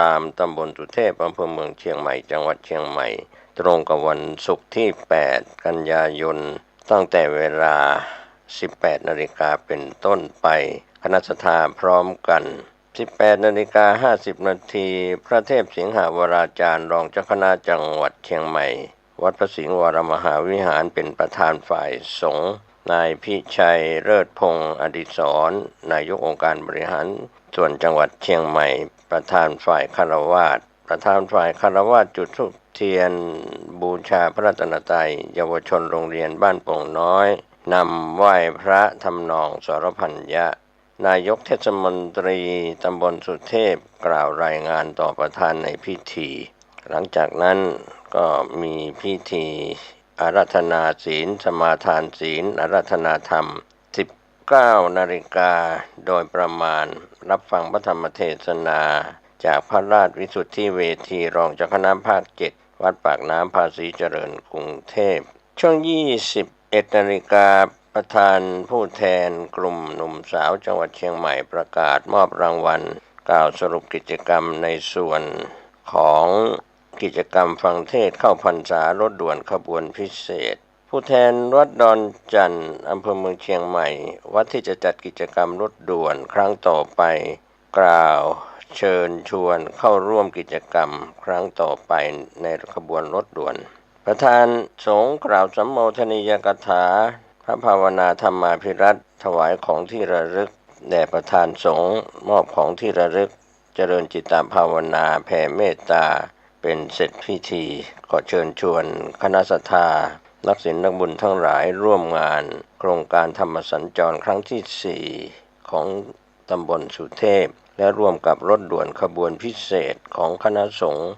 ตามตำบลสุเทพอำเภอเมืองเชียงใหม่จังหวัดเชียงใหม่ตรงกับวันศุกร์ที่8กันยายนตั้งแต่เวลา18 นาฬิกาเป็นต้นไปคณะสงฆ์พร้อมกัน18:50 นาทีพระเทพสิงหวราจารย์รองเจ้าคณะจังหวัดเชียงใหม่วัดพระสิงห์วรมหาวิหารเป็นประธานฝ่ายสงฆ์นายพิชัยเลิศพงศ์อดิศรนายกองค์การบริหารส่วนจังหวัดเชียงใหม่ประธานฝ่ายฆราวาสจุดธูปเทียนบูชาพระรัตนตรัยเยาวชนโรงเรียนบ้านโป่งน้อยนำไหว้พระทำนองสรพัญญะนายกเทศมนตรีตำบลสุเทพกล่าวรายงานต่อประธานในพิธีหลังจากนั้นก็มีพิธีอาราธนาศีลสมาทานศีลอาราธนาธรรม19 นาฬิกาโดยประมาณรับฟังพระธรรมเทศนาจากพระราชวิสุทธิเวทีรองเจ้าคณะภาค7วัดปากน้ำภาษีเจริญกรุงเทพช่วง21 นาฬิกาประธานผู้แทนกลุ่มหนุ่มสาวจังหวัดเชียงใหม่ประกาศมอบรางวัลกล่าวสรุปกิจกรรมในส่วนของกิจกรรมฟังเทศเข้าพรรษารถด่วนขบวนพิเศษผู้แทนวัดดอนจันทร์อำเภอเมืองเชียงใหม่วัดที่จะจัดกิจกรรมรถด่วนครั้งต่อไปกล่าวเชิญชวนเข้าร่วมกิจกรรมครั้งต่อไปในขบวนรถด่วนประธานสงฆ์กล่าวสัมโมทนียกถาพระภาวนาธรรมาภิรัตน์ถวายของที่ระลึกแด่ประธานสงฆ์มอบของที่ระลึกเจริญจิตภาวนาแผ่เมตตาเป็นเสร็จพิธีขอเชิญชวนคณะศรัทธานักศีลนักบุญทั้งหลายร่วมงานโครงการธรรมสัญจรครั้งที่4ของตำบลสุเทพและร่วมกับรถด่วนขบวนพิเศษของคณะสงฆ์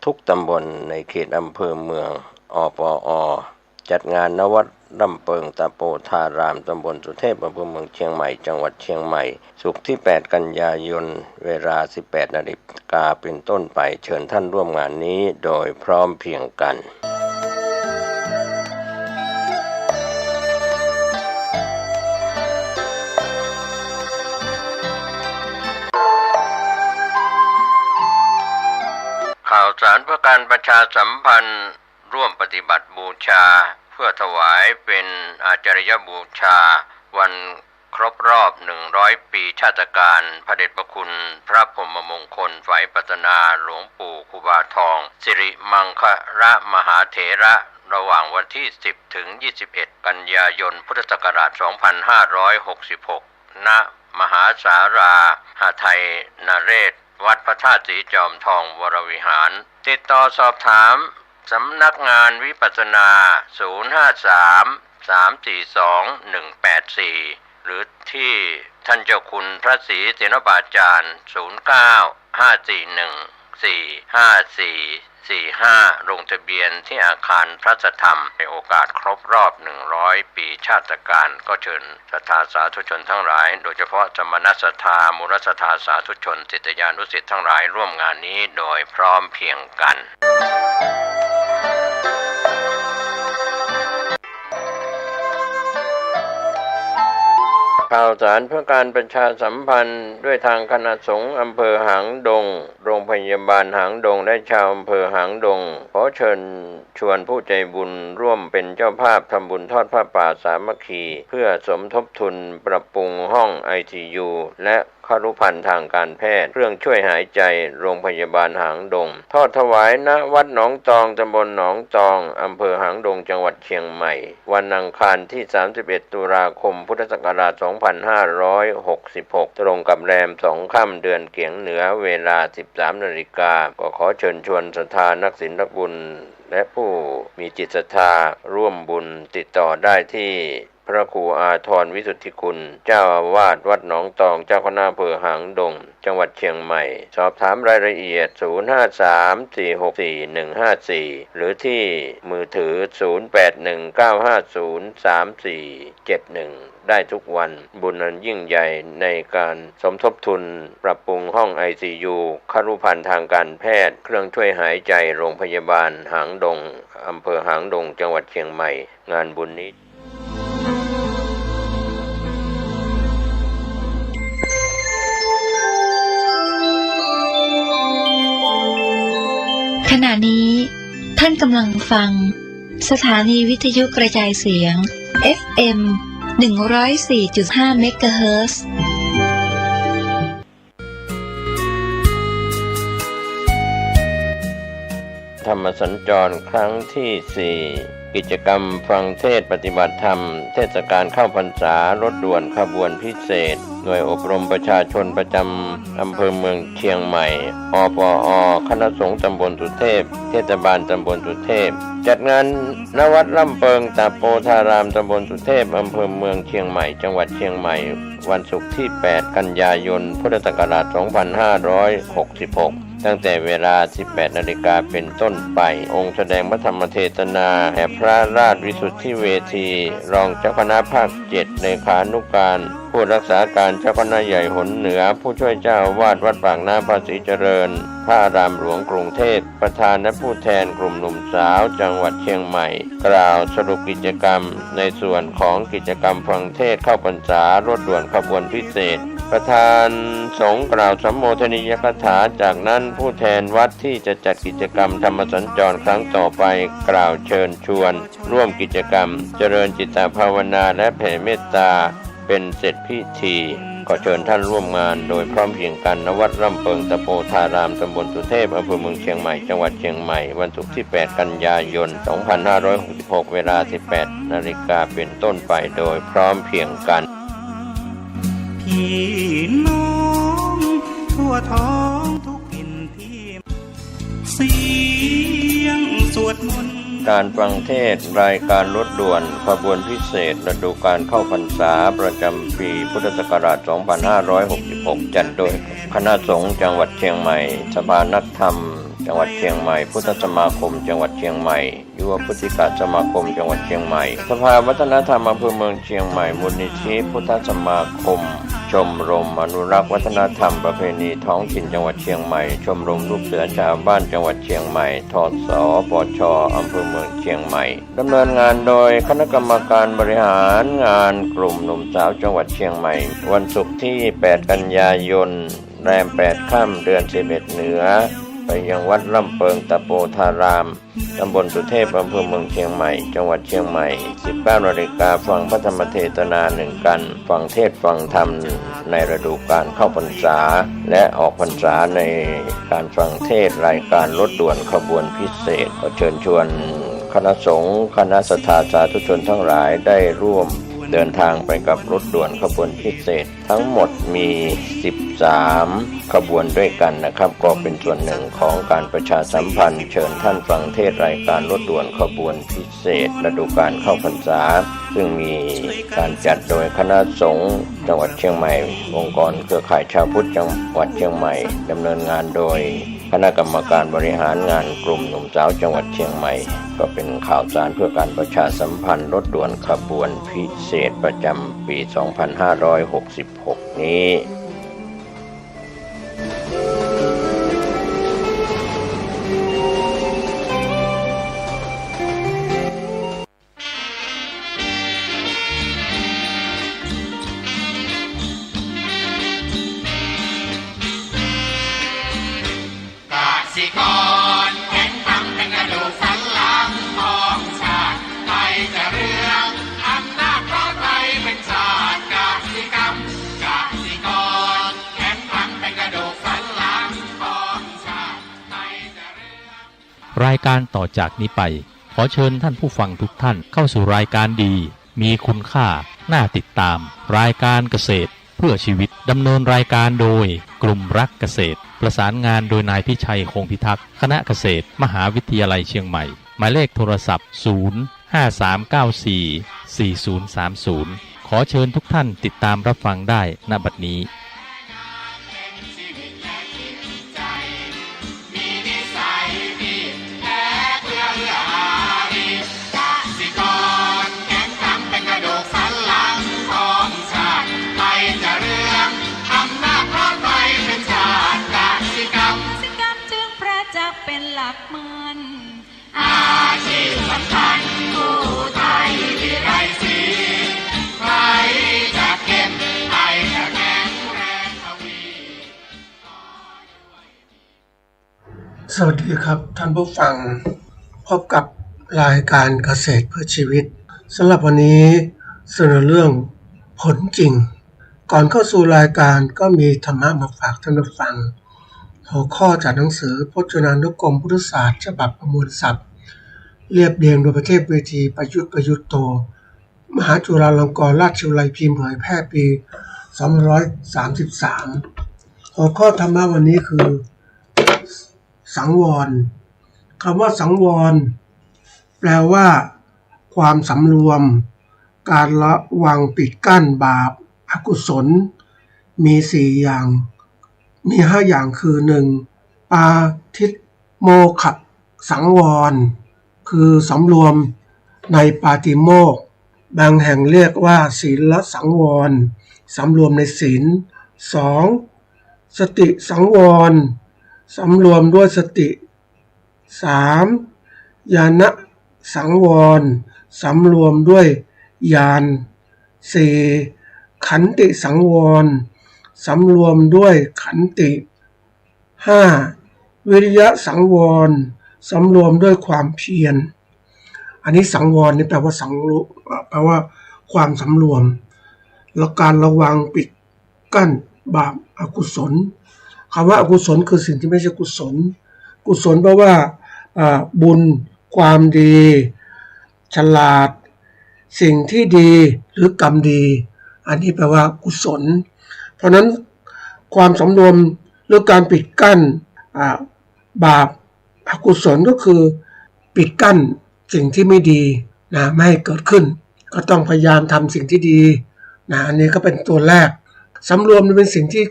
ทุกตำบลในเขตอำเภอเมืองอปอจัดงานณวัดลำเปิงตะโปธารามตำบลสุเทพอำเภอเมืองเชียงใหม่จังหวัดเชียงใหม่ศุกร์ที่8 กันยายนเวลา18 นาฬิกาเป็นต้นไปเชิญท่านร่วมงานนี้โดยพร้อมเพรียงกันข่าวสารเพื่อการประชาสัมพันธ์ร่วมปฏิบัติบูชาเพื่อถวายเป็นอาจาริยบูชาวันครบรอบ100 ปีชาติการพระเดชพระคุณพระพรหมมงคลฝ่ายปัตนาหลวงปู่ครูบาทองสิริมังคละมหาเถระระหว่างวันที่10 ถึง 21 กันยายนพุทธศักราช 2566 ณ มหาสาราหไทยนเรศวัดพระธาตุสีจอมทองวรวิหารติดต่อสอบถามสำนักงานวิปัสสนา053-342-184หรือที่ท่านเจ้าคุณพระศรีเสนบาจารย์09-541-45445ลงทะเบียนที่อาคารพระธรรมในโอกาสครบรอบ100 ปีชาติการก็เชิญศรัทธาสาธุชนทั้งหลายโดยเฉพาะสมณศรัทธามูลศรัทธาสาธุชนศิษยานุศิษย์ทั้งหลายร่วมงานนี้โดยพร้อมเพรียงกันข่าวสารเพื่อการประชาสัมพันธ์ด้วยทางคณะสงฆ์อำเภอหางดงโรงพยาบาลหางดงและชาวอำเภอหางดงขอเชิญชวนผู้ใจบุญร่วมเป็นเจ้าภาพทำบุญทอดผ้าป่าสามัคคีเพื่อสมทบทุนปรับปรุงห้อง ICU และครุภัณฑ์ทางการแพทย์เครื่องช่วยหายใจโรงพยาบาลหางดงทอดถวายณวัดหนองตองตำบลหนองตองอำเภอหางดงจังหวัดเชียงใหม่วันอังคารที่31 ตุลาคมพุทธศักราช 2566ตรงกับแรม2 ค่ำเดือนเกียงเหนือเวลา 13 นาฬิกาก็ขอเชิญชวนศรัทธานักศีลนักบุญและผู้มีจิตศรัทธาร่วมบุญติดต่อได้ที่พระครูอาทรวิสุทธิคุณเจ้าอาวาสวัดหนองตองเจ้าคณะอำเภอหางดงจังหวัดเชียงใหม่สอบถามรายละเอียด053-464-154หรือที่มือถือ0819503471ได้ทุกวันบุญอันยิ่งใหญ่ในการสมทบทุนปรับปรุงห้อง ICU ครุภัณฑ์ทางการแพทย์เครื่องช่วยหายใจโรงพยาบาลหางดงอำเภอหางดงจังหวัดเชียงใหม่งานบุญนี้ ขณะนี้ท่านกำลังฟังสถานีวิทยุกระจายเสียง FM 104.5 เมกะเฮิรตซ์ ธรรมสัญจรครั้งที่ 4 กิจกรรมฟังเทศน์ปฏิบัติธรรมเทศกาลเข้าพรรษารถด่วนขบวนพิเศษหน่วยอบรมประชาชนประจำอำเภอเมืองเชียงใหม่อปอคณะสงฆ์ตำบลสุเทพเทศบาลตำบลสุเทพจัดงานณวัดล่ำเปิงตาโปธารามตำบลสุเทพอำเภอเมืองเชียงใหม่จังหวัดเชียงใหม่วันศุกร์ที่ 8 กันยายน พุทธศักราช 2566 ตั้งแต่เวลา 18 นาฬิกาเป็นต้นไปองค์แสดงพระธรรมเทศนาแห่พระราชวิสุทธิเวทีรองเจ้าคณะภาค 7 เลขานุการผู้รักษาการเจ้าคณะใหญ่หนเหนือผู้ช่วยเจ้าอาวาสวัดปากน้ำภาษีเจริญพระอารามหลวงกรุงเทพประธานและผู้แทนกลุ่มหนุ่มสาวจังหวัดเชียงใหม่กล่าวสรุปกิจกรรมในส่วนของกิจกรรมฟังเทศน์เข้าพรรษารถด่วนขบวนพิเศษประธานสงฆ์กล่าวสัมโมทนียกถาจากนั้นผู้แทนวัดที่จะจัดกิจกรรมธรรมสัญจรครั้งต่อไปกล่าวเชิญชวนร่วมกิจกรรมเจริญจิตภาวนาและแผ่เมตตาเป็นเสร็จพิธีก็เชิญท่านร่วมงานโดยพร้อมเพรียงกันณวัดร่ำเปิงตะโปธารามตำบลสุเทพอำเภอเมืองเชียงใหม่จังหวัดเชียงใหม่วันศุกร์ที่ 8 กันยายน 2566 เวลา 18 นาฬิกาเป็นต้นไปโดยพร้อมเพรียงกันพี่น้องทั่วท้องทุกถิ่นที่เสียงสวดมนต์การฟังเทศน์รายการรถด่วนขบวนพิเศษฤดูกาลเข้าพรรษาประจำปีพุทธศักราช 2566 จัดโดยคณะสงฆ์จังหวัดเชียงใหม่สภานักธรรมจังหวัดเชียงใหม่พุทธสมาคมจังหวัดเชียงใหม่ยุวพุทธิกสมาคมจังหวัดเชียงใหม่สภาวัฒนธรรมอำเภอเมืองเชียงใหม่มูลนิธิพุทธสมาคมชมรมอนุรักษ์วัฒนธรรมประเพณีท้องถิ่นจังหวัดเชียงใหม่ชมรมลูกเสือชาวบ้านจังหวัดเชียงใหม่ทศปชอำเภอเมืองเชียงใหม่ดำเนินงานโดยคณะกรรมการบริหารงานกลุ่มหนุ่มสาวจังหวัดเชียงใหม่วันศุกร์ที่ 8 กันยายนแรม 8 ค่ำเดือน 11 เหนือไปยังวัดล่ำเปิงตะโปธารามตำบลสุเทพอำเภอเมืองเชียงใหม่จังหวัดเชียงใหม่ 19 นาฬิกาฟังพระธรรมเทศนา1กันฟังเทศน์ฟังธรรมในฤดูกาลเข้าพรรษาและออกพรรษาในการฟังเทศน์รายการรถด่วนขบวนพิเศษขอเชิญชวนคณะสงฆ์คณะศรัทธาสาธุชนทั้งหลายได้ร่วมเดินทางไปกับรถด่วนขบวนพิเศษทั้งหมดมี 13 ขบวนด้วยกันนะครับก็เป็นส่วนหนึ่งของการประชาสัมพันธ์เชิญท่านฟังเทศน์รายการรถด่วนขบวนพิเศษฤดูกาลเข้าพรรษาซึ่งมีการจัดโดยคณะสงฆ์จังหวัดเชียงใหม่องค์กรเครือข่ายชาวพุทธจังหวัดเชียงใหม่ดำเนินงานโดยคณะกรรมการบริหารงานกลุ่มหนุ่มสาวจังหวัดเชียงใหม่ก็เป็นข่าวสารเพื่อการประชาสัมพันธ์รถด่วนขบวนพิเศษประจำปี 2566 นี้รายการต่อจากนี้ไปขอเชิญท่านผู้ฟังทุกท่านเข้าสู่รายการดีมีคุณค่าน่าติดตามรายการเกษตรเพื่อชีวิตดำเนินรายการโดยกลุ่มรักเกษตรประสานงานโดยนายพิชัยคงพิทักษ์คณะเกษตรมหาวิทยาลัยเชียงใหม่หมายเลขโทรศัพท์053944030ขอเชิญทุกท่านติดตามรับฟังได้ณบัดนี้เป็นหลักมันอาชีพสำคัญผู้ไทยที่ไรสีใครจะเก็บใครจะแข็งแรงทวี สวัสดีครับท่านผู้ฟังพบกับรายการเกษตรเพื่อชีวิตสำหรับวันนี้เสนอเรื่องผลจริงก่อนเข้าสู่รายการก็มีธรรมะมาฝากท่านผู้ฟังหัวข้อจากหนังสือพจนานุกรมพุทธศาสตร์ฉบับประมวลศัพท์เรียบเรียงโดยประเทศเวทีประยุทธ์โตมหาจุฬาลงกรณราชวิทยาลัยพิมพ์เผยแพร่ปี2533หัวข้อธรรมะวันนี้คือสังวรคำว่าสังวรแปลว่าความสำรวมการระวังปิดกั้นบาปอกุศลมี4อย่างมี5อย่างคือ1ปาทิโมขะสังวรคือสำรวมในปาติโมกข์บางแห่งเรียกว่าศีลสังวรสำรวมในศีล2สติสังวรสำรวมด้วยสติ3ญาณสังวรสำรวมด้วยญาณ4ขันติสังวรสำรวมด้วยขันติ5วิริยะสังวรสำรวมด้วยความเพียรอันนี้สังวรนี่แปลว่าแปลว่าความสำรวมและการระวังปิดกั้นบาปอกุศลคำว่าอกุศลคือสิ่งที่ไม่ใช่กุศลกุศลแปลว่าบุญความดีฉลาดสิ่งที่ดีหรือกรรมดีอันนี้แปลว่ากุศลเพราะนั้นความสำรวมหรือการปิดกั้นบาปอกุศลก็คือปิดกั้นสิ่งที่ไม่ดีนะไม่ให้เกิดขึ้นก็ต้องพยายามทำสิ่งที่ดีนะอันนี้ก็เป็นตัวแรกสำรวมเป็นสิ่งที่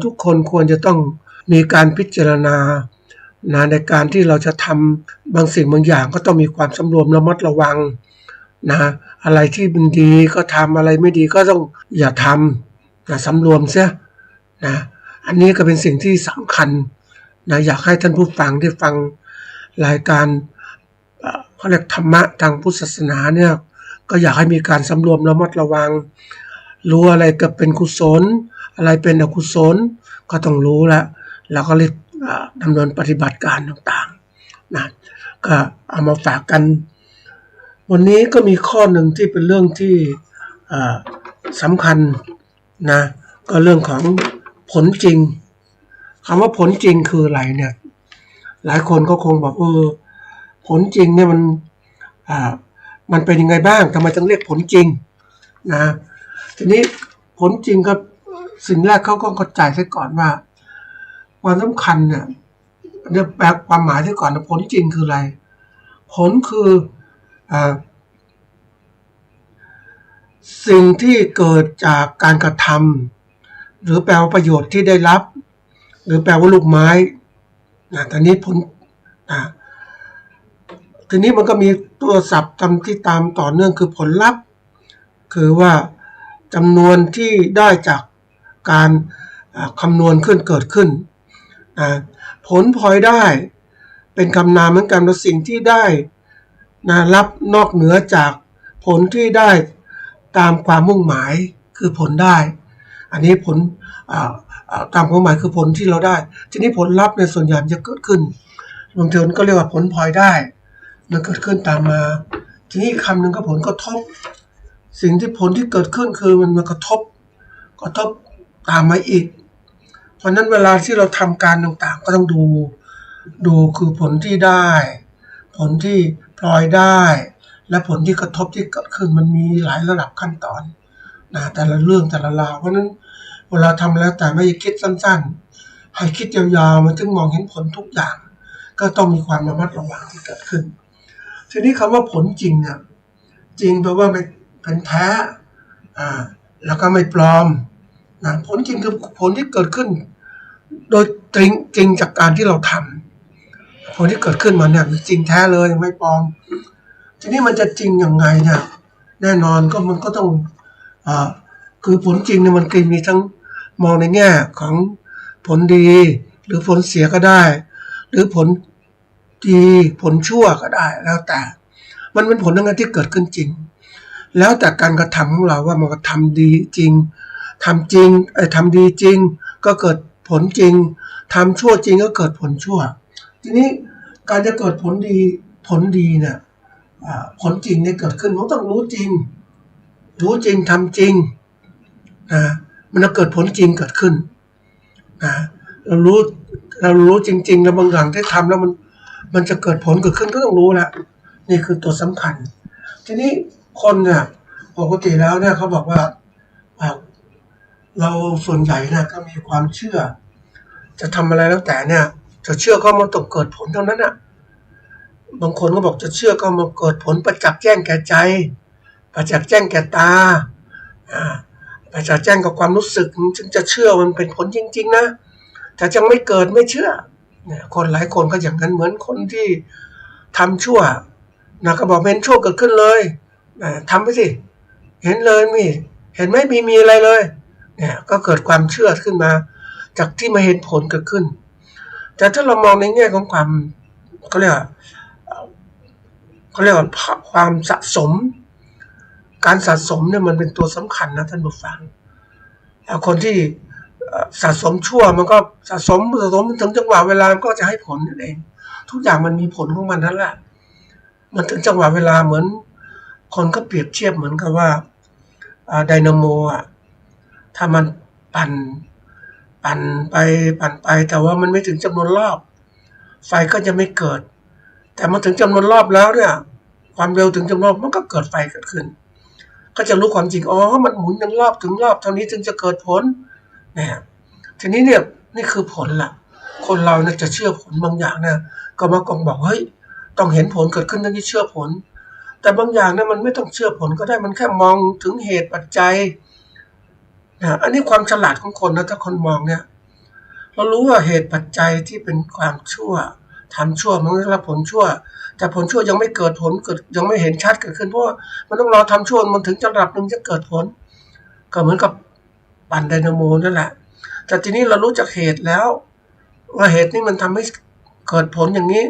ทุกคนควรจะต้องมีการพิจารณานะในการที่เราจะทำบางสิ่งบางอย่างก็ต้องมีความสำรวมระมัดระวังนะอะไรที่มันดีก็ทำอะไรไม่ดีก็ต้องอย่าทำนะสำรวมเสียนะอันนี้ก็เป็นสิ่งที่สำคัญนะอยากให้ท่านผู้ฟังที่ฟังรายการเขาเรียกธรรมะทางพุทธศาสนาเนี่ยก็อยากให้มีการสำรวมระมัดระวังรู้อะไรก็เป็นกุศลอะไรเป็นอกุศลก็ต้องรู้แล้วก็รีบดำเนินปฏิบัติการต่างๆนะก็เอามาฝากกันวันนี้ก็มีข้อหนึ่งที่เป็นเรื่องที่สำคัญนะก็เรื่องของผลจริงคำว่าผลจริงคืออะไรเนี่ยหลายคนก็คงบอกผลจริงเนี่ยมันเป็นยังไงบ้างทำไมต้องเรียกผลจริงนะทีนี้ผลจริงก็สิ่งแรกเขาก็เข้าใจซะก่อนว่าความสำคัญเนี่ยแปลความหมายซะก่อนนะผลจริงคืออะไรผลคือสิ่งที่เกิดจากการกระทำหรือแปลว่าประโยชน์ที่ได้รับหรือแปลว่าลูกไม้นะตอนนี้ผลทีนี้มันก็มีตัวศัพท์ที่ตามต่อเนื่องคือผลลัพธ์คือว่าจำนวนที่ได้จากการคำนวณเกิดขึ้นผลพลอยได้เป็นคำนามเหมือนกันว่าสิ่งที่ได้รับนอกเหนือจากผลที่ได้ตามความมุ่งหมายคือผลได้อันนี้ผลตามความหมายคือผลที่เราได้ทีนี้ผลลัพธ์ในส่วนใหญ่จะเกิดขึ้นบางทีก็เรียกว่าผลพลอยได้มันเกิดขึ้นตามมาทีนี้คำหนึ่งก็ผลกระทบสิ่งที่ผลที่เกิดขึ้นคือมันมากระทบตามมาอีกเพราะนั้นเวลาที่เราทำการต่างๆก็ต้องดูคือผลที่ได้ผลที่พลอยได้และผลที่กระทบที่เกิดขึ้นมันมีหลายระดับขั้นตอนนะแต่ละเรื่องแต่ละราวเพราะนั้นเวลาทำแล้วแต่ไม่คิดสั้นๆให้คิดยาวๆมันถึงมองเห็นผลทุกอย่างก็ต้องมีความระมัดระวังที่เกิดขึ้นทีนี้คำว่าผลจริงเนี่ยจริงแปลว่าเป็นแท้แล้วก็ไม่ปลอมนะผลจริงคือผลที่เกิดขึ้นโดยจริงจากการที่เราทำผลที่เกิดขึ้นมาเนี่ยจริงแท้เลยไม่ปลอมทีนี้มันจะจริงยังไงเนี่ยแน่นอนก็มันก็ต้องคือผลจริงเนี่ยมันมีทั้งมองในแง่ของผลดีหรือผลเสียก็ได้หรือผลดีผลชั่วก็ได้แล้วแต่มันเป็นผลทั้งนั้นที่เกิดขึ้นจริงแล้วแต่การกระทำของเราว่ามันทำดีจริงทำดีจริงก็เกิดผลจริงทำชั่วจริงก็เกิดผลชั่วจ ทีนี้การจะเกิดผลดีเนี่ยผลจริงเนี่ยเกิดขึ้นมันต้องรู้จริงทำจริงนะมันจะเกิดผลจริงเกิดขึ้นนะเรารู้จริงๆแล้วบางอย่างที่ทำแล้วมันจะเกิดผลเกิดขึ้นก็ต้องรู้ละนี่คือตัวสำคัญทีนี้คนเนี่ยปกติแล้วเนี่ยเขาบอกว่าเราส่วนใหญ่เนี่ยก็มีความเชื่อจะทำอะไรแล้วแต่เนี่ยจะเชื่อก็มาต้องเกิดผลเท่านั้นอ่ะบางคนก็บอกจะเชื่อก็มาเกิดผลประจักษ์แจ้งแก่ใจประจักษ์แจ้งแก่ตาประจักษ์แจ้งกับความรู้สึกจึงจะเชื่อมันเป็นผลจริงๆนะแต่ยังไม่เกิดไม่เชื่อเนี่ยคนหลายคนก็อย่างนั้นเหมือนคนที่ทำชั่วนะก็บอกเป็นชั่วเกิดขึ้นเลยทำไปสิเห็นเลยเห็นไหมมีอะไรเลยเนี่ยก็เกิดความเชื่อขึ้นมาจากที่มาเห็นผลเกิดขึ้นแต่ถ้าเรามองในแง่ของความเขาเรียกว่าความสะสมการสะสมเนี่ยมันเป็นตัวสำคัญนะท่านผู้ฟังคนที่สะสมชั่วมันก็สะสมถึงจังหวะเวลาก็จะให้ผลนั่นเองทุกอย่างมันมีผลของมันนั่นแหละมันถึงจังหวะเวลาเหมือนคนก็เปรียบเทียบเหมือนกับว่าไดนาโมถ้ามันปั่นไปแต่ว่ามันไม่ถึงจำนวนรอบไฟก็จะไม่เกิดแต่มาถึงจำนวนรอบแล้วเนี่ยความเร็วถึงจำนวนมันก็เกิดไฟเกิดขึ้นก็จะรู้ความจริงมันหมุนถึงรอบเท่านี้จึงจะเกิดผลเนี่ยทีนี้เนี่ยนี่คือผลล่ะคนเราเนี่ยจะเชื่อผลบางอย่างเนี่ยก็มากองบอกเฮ้ยต้องเห็นผลเกิดขึ้นถึงจะเชื่อผลแต่บางอย่างเนี่ยมันไม่ต้องเชื่อผลก็ได้มันแค่มองถึงเหตุปัจจัยอันนี้ความฉลาดของคนนะถ้าคนมองเนี่ยเรารู้ว่าเหตุปัจจัยที่เป็นความชั่วทำชั่วมันได้รับผลชั่วแต่ผลชั่วยังไม่เกิดผลยังไม่เห็นชัดเกิดขึ้นเพราะว่ามันต้องรอทำชั่วมันถึงจะระดับนึงจะเกิดผลก็เหมือนกับปั่นไดนาโมนั่นแหละแต่ทีนี้เรารู้จักเหตุแล้วว่าเหตุนี้มันทำให้เกิดผลอย่างนี้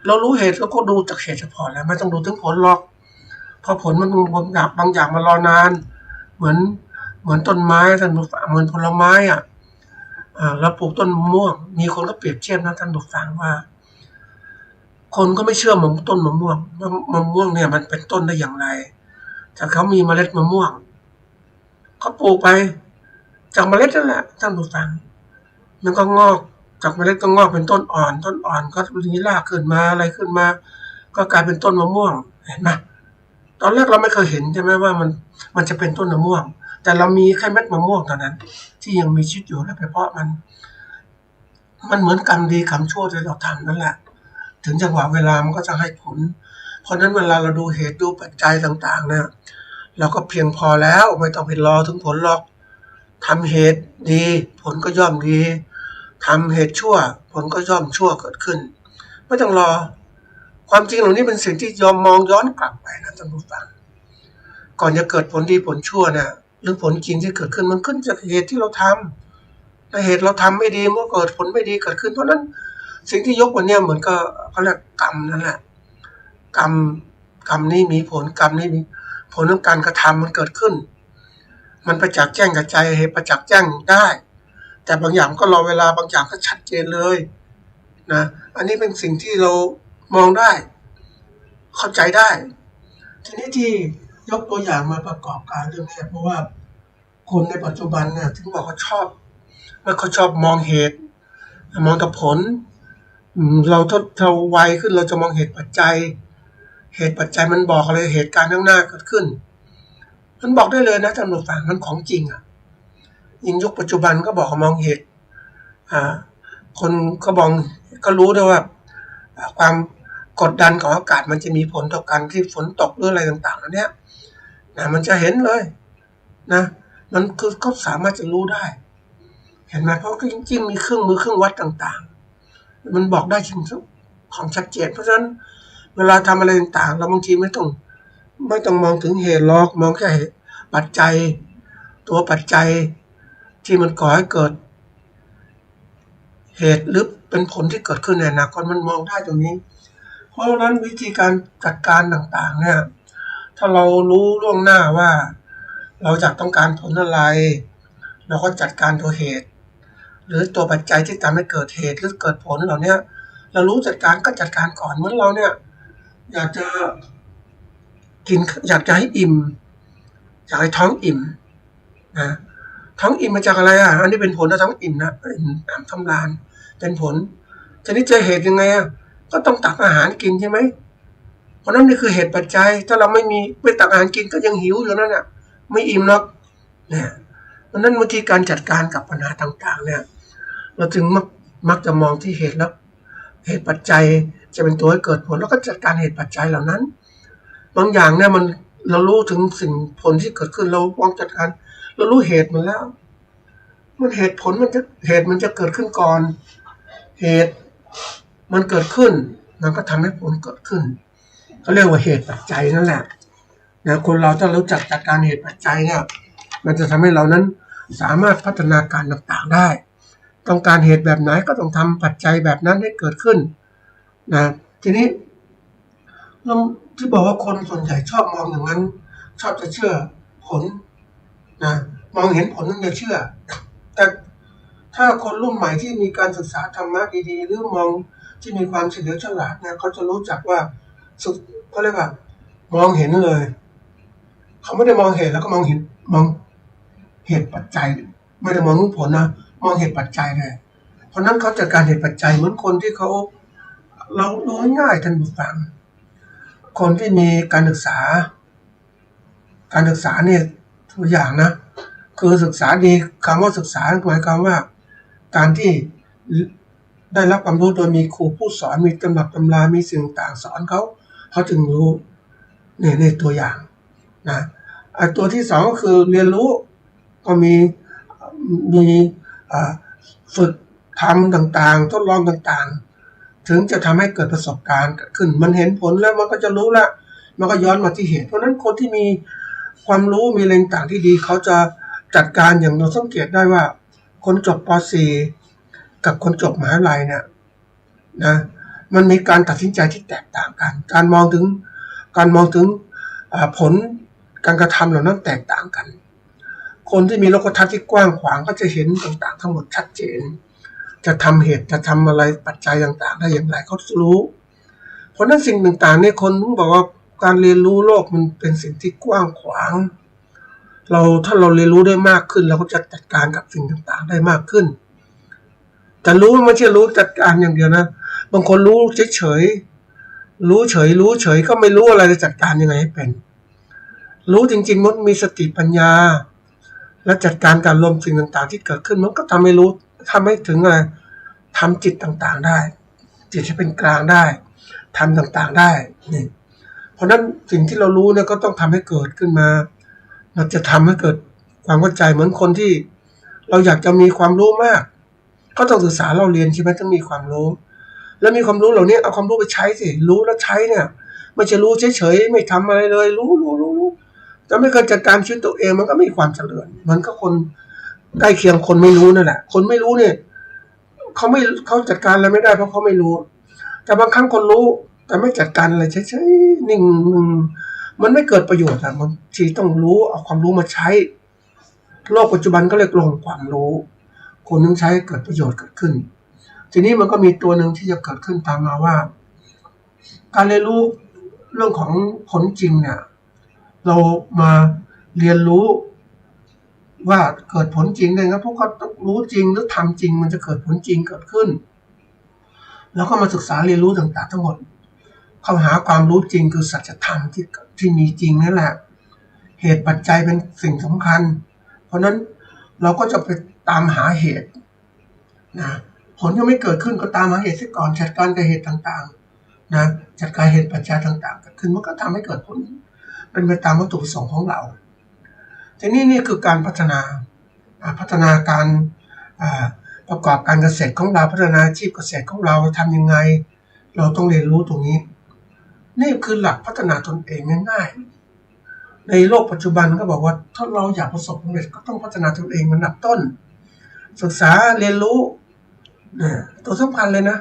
เรารู้เหตุแล้วก็ดูจากเหตุเฉพาะแล้วไม่ต้องดูถึงผลหรอกเพราะผลมันบางอย่างมันรอนานเหมือนต้นไม้ท่านผู้ฟังเหมือนผลไม้เราปลูกต้นมะม่วงมีคนก็เปรียบเทียบนะท่านผู้ฟังว่าคนก็ไม่เชื่อต้นมะม่วงเนี่ยมันเป็นต้นได้อย่างไรแต่เขามีเมล็ดมะม่วงเขาปลูกไปจากเมล็ดนั่นแหละท่านผู้ฟังมันก็งอกจากเมล็ดก็งอกเป็นต้นอ่อนก็มีรากขึ้นมาอะไรขึ้นมาก็กลายเป็นต้นมะม่วงเห็นไหมตอนแรกเราไม่เคยเห็นใช่ไหมว่ามันจะเป็นต้นมะม่วงแต่เรามีแค่เม็ดมะม่วงเท่านั้นที่ยังมีชีวิตอยู่แล้วเพราะมันเหมือนกรรมดีกรรมชั่วที่เราทำนั่นแหละถึงจังหวะเวลามันก็จะให้ผลเพราะนั้นเวลาเราดูเหตุดูปัจจัยต่างๆเนี่ยเราก็เพียงพอแล้วไม่ต้องไปรอถึงผลหรอกทำเหตุดีผลก็ย่อมดีทำเหตุชั่วผลก็ย่อมชั่วเกิดขึ้นไม่ต้องรอความจริงเหล่านี้เป็นสิ่งที่มองย้อนกลับไปนะท่านผู้ฟังก่อนจะเกิดผลดีผลชั่วเนี่ยหรือผลจริงที่เกิดขึ้นมันขึ้นจากเหตุที่เราทำแต่เหตุเราทำไม่ดีเมื่อเกิดผลไม่ดีเกิดขึ้นเพราะนั้นสิ่งที่ยกวันนี้เหมือนก็เขาเรียกกรรมนั่นแหละกรรมนี้มีผลกรรมนี้มีผลของการกระทำมันเกิดขึ้นมันประจักษ์แจ้งกับใจเหตุประจักษ์แจ้งได้แต่บางอย่างก็รอเวลาบางอย่างก็ชัดเจนเลยนะอันนี้เป็นสิ่งที่เรามองได้เข้าใจได้ทีนี้ที่ยกตัวอย่างมาประกอบการเรื่องนี้เพราะว่าคนในปัจจุบันเนี่ยถึงบอกว่าไม่ค่อยชอบมองเหตุมองแต่ผลเราไวขึ้นเราจะมองเหตุปัจจัยมันบอกอะไรเหตุการณ์ข้างหน้าเกิดขึ้นมันบอกได้เลยนะท่านผู้ฟังมันของจริงยิ่งยุคปัจจุบันก็บอกมองเหตุคนก็รู้ด้วยว่าความกดดันของอากาศมันจะมีผลต่อการที่ฝนตกหรืออะไรต่างๆแล้วเนี้ยนะมันจะเห็นเลยนะมันคือเขาสามารถจะรู้ได้เห็นไหมเพราะจริงๆมีเครื่องมือเครื่องวัดต่างๆมันบอกได้จริงของชัดเจนเพราะฉะนั้นเวลาทำอะไรต่างๆเราบางทีไม่ต้องมองถึงเหตุหรอกมองแค่ปัจจัยตัวปัจจัยที่มันก่อให้เกิดเหตุหรือเป็นผลที่เกิดขึ้นในอนาคตมันมองได้ตรงนี้เพราะฉะนั้นวิธีการจัดการต่างๆเนี่ยถ้าเรารู้ล่วงหน้าว่าเราจะต้องการผลอะไรเราก็จัดการตัวเหตุหรือตัวปัจจัยที่ทำให้เกิดเหตุหรือเกิดผลเหล่านี้ เรารู้จัดการก็จัดการก่อนเหมือนเราเนี่ยอยากจะกินอยากจะให้อิ่มอยากให้ท้องอิ่มนะท้องอิ่มมาจากอะไรอันนี้เป็นผลนะท้องอิ่มนะน้ำทำลานเป็นผลทีนี้เจอเหตุยังไงก็ต้องตักอาหารกินใช่ไหมเพราะนั้นนี่คือเหตุปัจจัยถ้าเราไม่มีไปตักอาหารกินก็ยังหิวอยู่นั่นน่ะไม่อิ่มหรอกเนี่ยเพราะนั้นวิธีการจัดการกับปัญหาต่างๆเนี่ยเราจึงมักจะมองที่เหตุแล้วเหตุปัจจัยจะเป็นตัวให้เกิดผลแล้วก็จัดการเหตุปัจจัยเหล่านั้นบางอย่างเนี่ยมันเรารู้ถึงสิ่งผลที่เกิดขึ้นเราวางจัดการเรารู้เหตุมันแล้วมันเหตุผลมันจะเกิดขึ้นก่อนเหตุมันเกิดขึ้นมันก็ทำให้ผลเกิดขึ้นเขาเรียกว่าเหตุปัจจัยนั่นแหละนะคนเราถ้ารู้จักจัดการเหตุปัจจัยเนี่ยมันจะทำให้เรานั้นสามารถพัฒนาการต่างๆได้ต้องการเหตุแบบไหนก็ต้องทำปัจจัยแบบนั้นให้เกิดขึ้นนะทีนี้เราที่บอกว่าคนส่วนใหญ่ชอบมองอย่างนั้นชอบจะเชื่อผลนะมองเห็นผลนั่นจะเชื่อแต่ถ้าคนรุ่นใหม่ที่มีการศึกษาธรรมะดีๆหรือมองที่มีความเฉลียวฉลาดเนี่ยเขาจะรู้จักว่าเขาเรียกว่ามองเห็นเลยเขาไม่ได้มองเหตุแล้วก็มองเหตุปัจจัยไม่ได้มองผลนะมองเหตุปัจจัยเลยเพราะนั้นเขาจัดการเหตุปัจจัยเหมือนคนที่เขาเราดูง่ายๆท่านผู้ฟังคนที่มีการศึกษาเนี่ยตัวอย่างนะคือศึกษาดีคำว่าศึกษาหมายความว่าการที่ได้รับความรู้โดยมีครูผู้สอนมีตำรับตำรามีสิ่งต่างสอนเขาจึงรู้ในตัวอย่างนะตัวที่สองก็คือเรียนรู้ก็มีฝึกทำต่างๆทดลองต่างๆถึงจะทำให้เกิดประสบการณ์ขึ้นมันเห็นผลแล้วมันก็จะรู้ละมันก็ย้อนมาที่เหตุเพราะนั้นคนที่มีความรู้มีแรงต่างที่ดีเขาจะจัดการอย่างเราสังเกตได้ว่าคนจบป .4 กับคนจบมหาวิทยาลัยเนี่ยนะมันมีการตัดสินใจที่แตกต่างกันการมองถึงผลการกระทำเหล่านั้นแตกต่างกันคนที่มีโลกทัศน์ที่กว้างขวางก็จะเห็นต่างๆทั้งหมดชัดเจนจะทำเหตุจะทำอะไรปัจจัยต่างๆได้อย่างไรเขารู้เพราะนั้นสิ่งต่างๆเนี่ยคนต้องบอกว่าการเรียนรู้โลกมันเป็นสิ่งที่กว้างขวางถ้าเราเรียนรู้ได้มากขึ้นเราก็จะจัดการกับสิ่งต่างๆได้มากขึ้นแต่รู้ไม่ใช่รู้จัดการอย่างเดียวนะบางคนรู้เฉยก็ไม่รู้อะไรจะจัดการยังไงให้เป็นรู้จริงๆมันมีสติปัญญาและจัดการการรวมสิ่งต่างๆที่เกิดขึ้นมันก็ทำให้รู้ทำให้ถึงอะไรทำจิตต่างๆได้จิตจะเป็นกลางได้ทำต่างๆได้นี่เพราะนั้นสิ่งที่เรารู้เนี่ยก็ต้องทำให้เกิดขึ้นมาเราจะทำให้เกิดความเข้าใจเหมือนคนที่เราอยากจะมีความรู้มากก็ต้องศึกษาเราเรียนใช่ไหมต้องมีความรู้แล้วมีความรู้เหล่านี้เอาความรู้ไปใช้สิรู้แล้วใช้เนี่ยไม่ใช่รู้เฉยๆไม่ทำอะไรเลยรู้จะไม่เคยจัดการชีวิตตัวเองมันก็ไม่มีความเจริญมันก็คนใกล้เคียงคนไม่รู้นั่นแหละคนไม่รู้เนี่ยเขาจัดการอะไรไม่ได้เพราะเขาไม่รู้แต่บางครั้งคนรู้แต่ไม่จัดการอะไรเฉยๆนิ่งมันไม่เกิดประโยชน์บางทีต้องรู้เอาความรู้มาใช้โลกปัจจุบันก็เรียกลงความรู้คนนึงใช้เกิดประโยชน์เกิดขึ้นทีนี้มันก็มีตัวหนึ่งที่จะเกิดขึ้นตามมาว่าการเรียนรู้เรื่องของผลจริงเนี่ยเรามาเรียนรู้ว่าเกิดผลจริงได้ครับเพราะเขารู้จริงหรือทำจริงมันจะเกิดผลจริงเกิดขึ้นแล้วก็มาศึกษาเรียนรู้ต่างๆทั้งหมดเข้าหาความรู้จริงคือสัจธรรมที่มีจริงนั่นแหละเหตุปัจจัยเป็นสิ่งสำคัญเพราะนั้นเราก็จะไปตามหาเหตุนะผลยังไม่เกิดขึ้นก็ตามหาเหตุซะก่อนจัดการกับเหตุต่างๆนะจัดการเหตุปัจจัยต่างๆเกิดขึ้นมันก็ทำให้เกิดผลเป็นไปตามวัตถุประสงค์ของเราทีนี้นี่คือการพัฒนาการประกอบการเกษตรของเราพัฒนาอาชีพเกษตรของเราทำยังไงเราต้องเรียนรู้ตรงนี้นี่คือหลักพัฒนาตนเองง่ายๆในโลกปัจจุบันก็บอกว่าถ้าเราอยากประสบความสำเร็จก็ต้องพัฒนาตนเองเป็นอันดับต้นศึกษาเรียนรู้ตัวสำคัญเลยนะ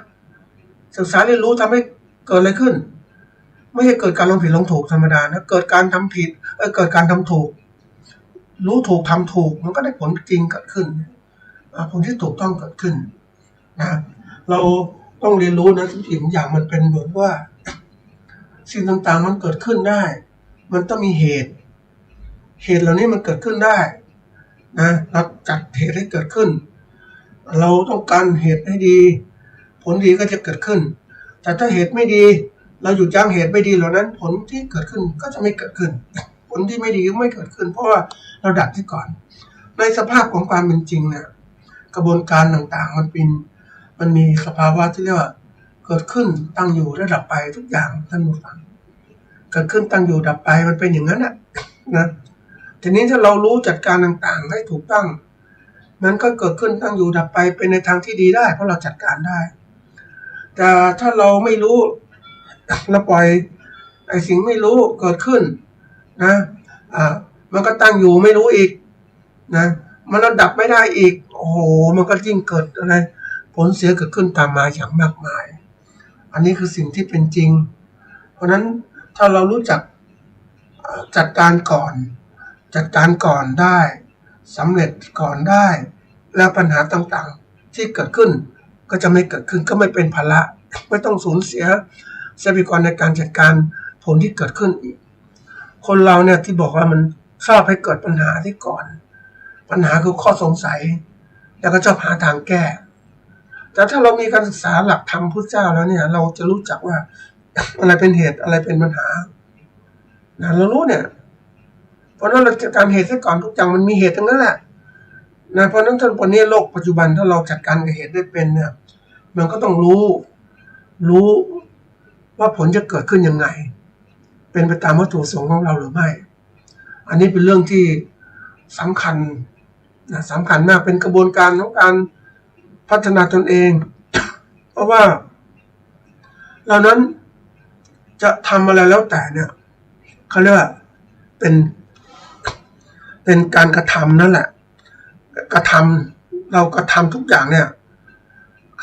ศึกษาเรียนรู้ทำให้เกิดอะไรขึ้นไม่ใช่เกิดการลงผิดลงถูกธรรมดานะเกิดการทำผิดเกิดการทำถูกรู้ถูกทำถูกมันก็ได้ผลจริงเกิดขึ้นผลที่ถูกต้องเกิดขึ้นนะเรา ต้องเรียนรู้นะทุกสิ่งอย่างมันเป็นเหมือนว่าสิ่งต่างๆมันเกิดขึ้นได้มันต้องมีเหตุเหล่านี้มันเกิดขึ้นได้นะเราจัดเหตุให้เกิดขึ้นเราต้องการเหตุให้ดีผลดีก็จะเกิดขึ้นแต่ถ้าเหตุไม่ดีเราหยุดยั้งเหตุไม่ดีเหล่านั้นผลที่เกิดขึ้นก็จะไม่เกิดขึ้นผลที่ไม่ดีก็ไม่เกิดขึ้นเพราะว่าเราดับที่ก่อนในสภาพของความเป็นจริงเนี่ยกระบวนการต่างๆมันมีสภาวะที่เรียกว่าเกิดขึ้นตั้งอยู่และดับไปทุกอย่างท่านผู้ฟังเกิดขึ้นตั้งอยู่ดับไปมันเป็นอย่างนั้นนะทีนี้ถ้าเรารู้จัดการต่างๆให้ถูกต้องมันก็เกิดขึ้นตั้งอยู่ดับไปเป็นในทางที่ดีได้เพราะเราจัดการได้แต่ถ้าเราไม่รู้เราปล่อยไอ้สิ่งไม่รู้เกิดขึ้นนะมันก็ตั้งอยู่ไม่รู้อีกนะมันระดับไม่ได้อีกโอ้โหมันก็ยิ่งเกิดอะไรผลเสียเกิดขึ้นตามมาอย่างมากมายอันนี้คือสิ่งที่เป็นจริงเพราะนั้นถ้าเรารู้จักจัดการก่อนได้สำเร็จก่อนได้แล้วปัญหาต่างๆที่เกิดขึ้นก็จะไม่เกิดขึ้นก็ไม่เป็นภาระไม่ต้องสูญเสียทรัพยากรในการจัดการผลที่เกิดขึ้นอีกคนเราเนี่ยที่บอกว่ามันชอบให้เกิดปัญหาที่ก่อนปัญหาคือข้อสงสัยแล้วก็ชอบหาทางแก้แต่ถ้าเรามีการศึกษาหลักธรรมพุทธเจ้าแล้วเนี่ยเราจะรู้จักว่าอะไรเป็นเหตุอะไรเป็นปัญหานะเรารู้เนี่ยเพราะนั้นเราจัดการเหตุให้ก่อนทุกอย่างมันมีเหตุทั้งนั้นแหละนะเพราะนั้นท่านวันนี้โลกปัจจุบันถ้าเราจัดการกับเหตุได้เป็นเนี่ยมันก็ต้องรู้ว่าผลจะเกิดขึ้นยังไงเป็นไปตามวัตถุประสงค์ของเราหรือไม่อันนี้เป็นเรื่องที่สำคัญนะสำคัญมากเป็นกระบวนการของการพัฒนาตนเอง เพราะว่าเรานั้นจะทำอะไรแล้วแต่เนี่ยเขาเรียกว่าเป็นการกระทำนั่นแหละกระทำเรากระทำทุกอย่างเนี่ย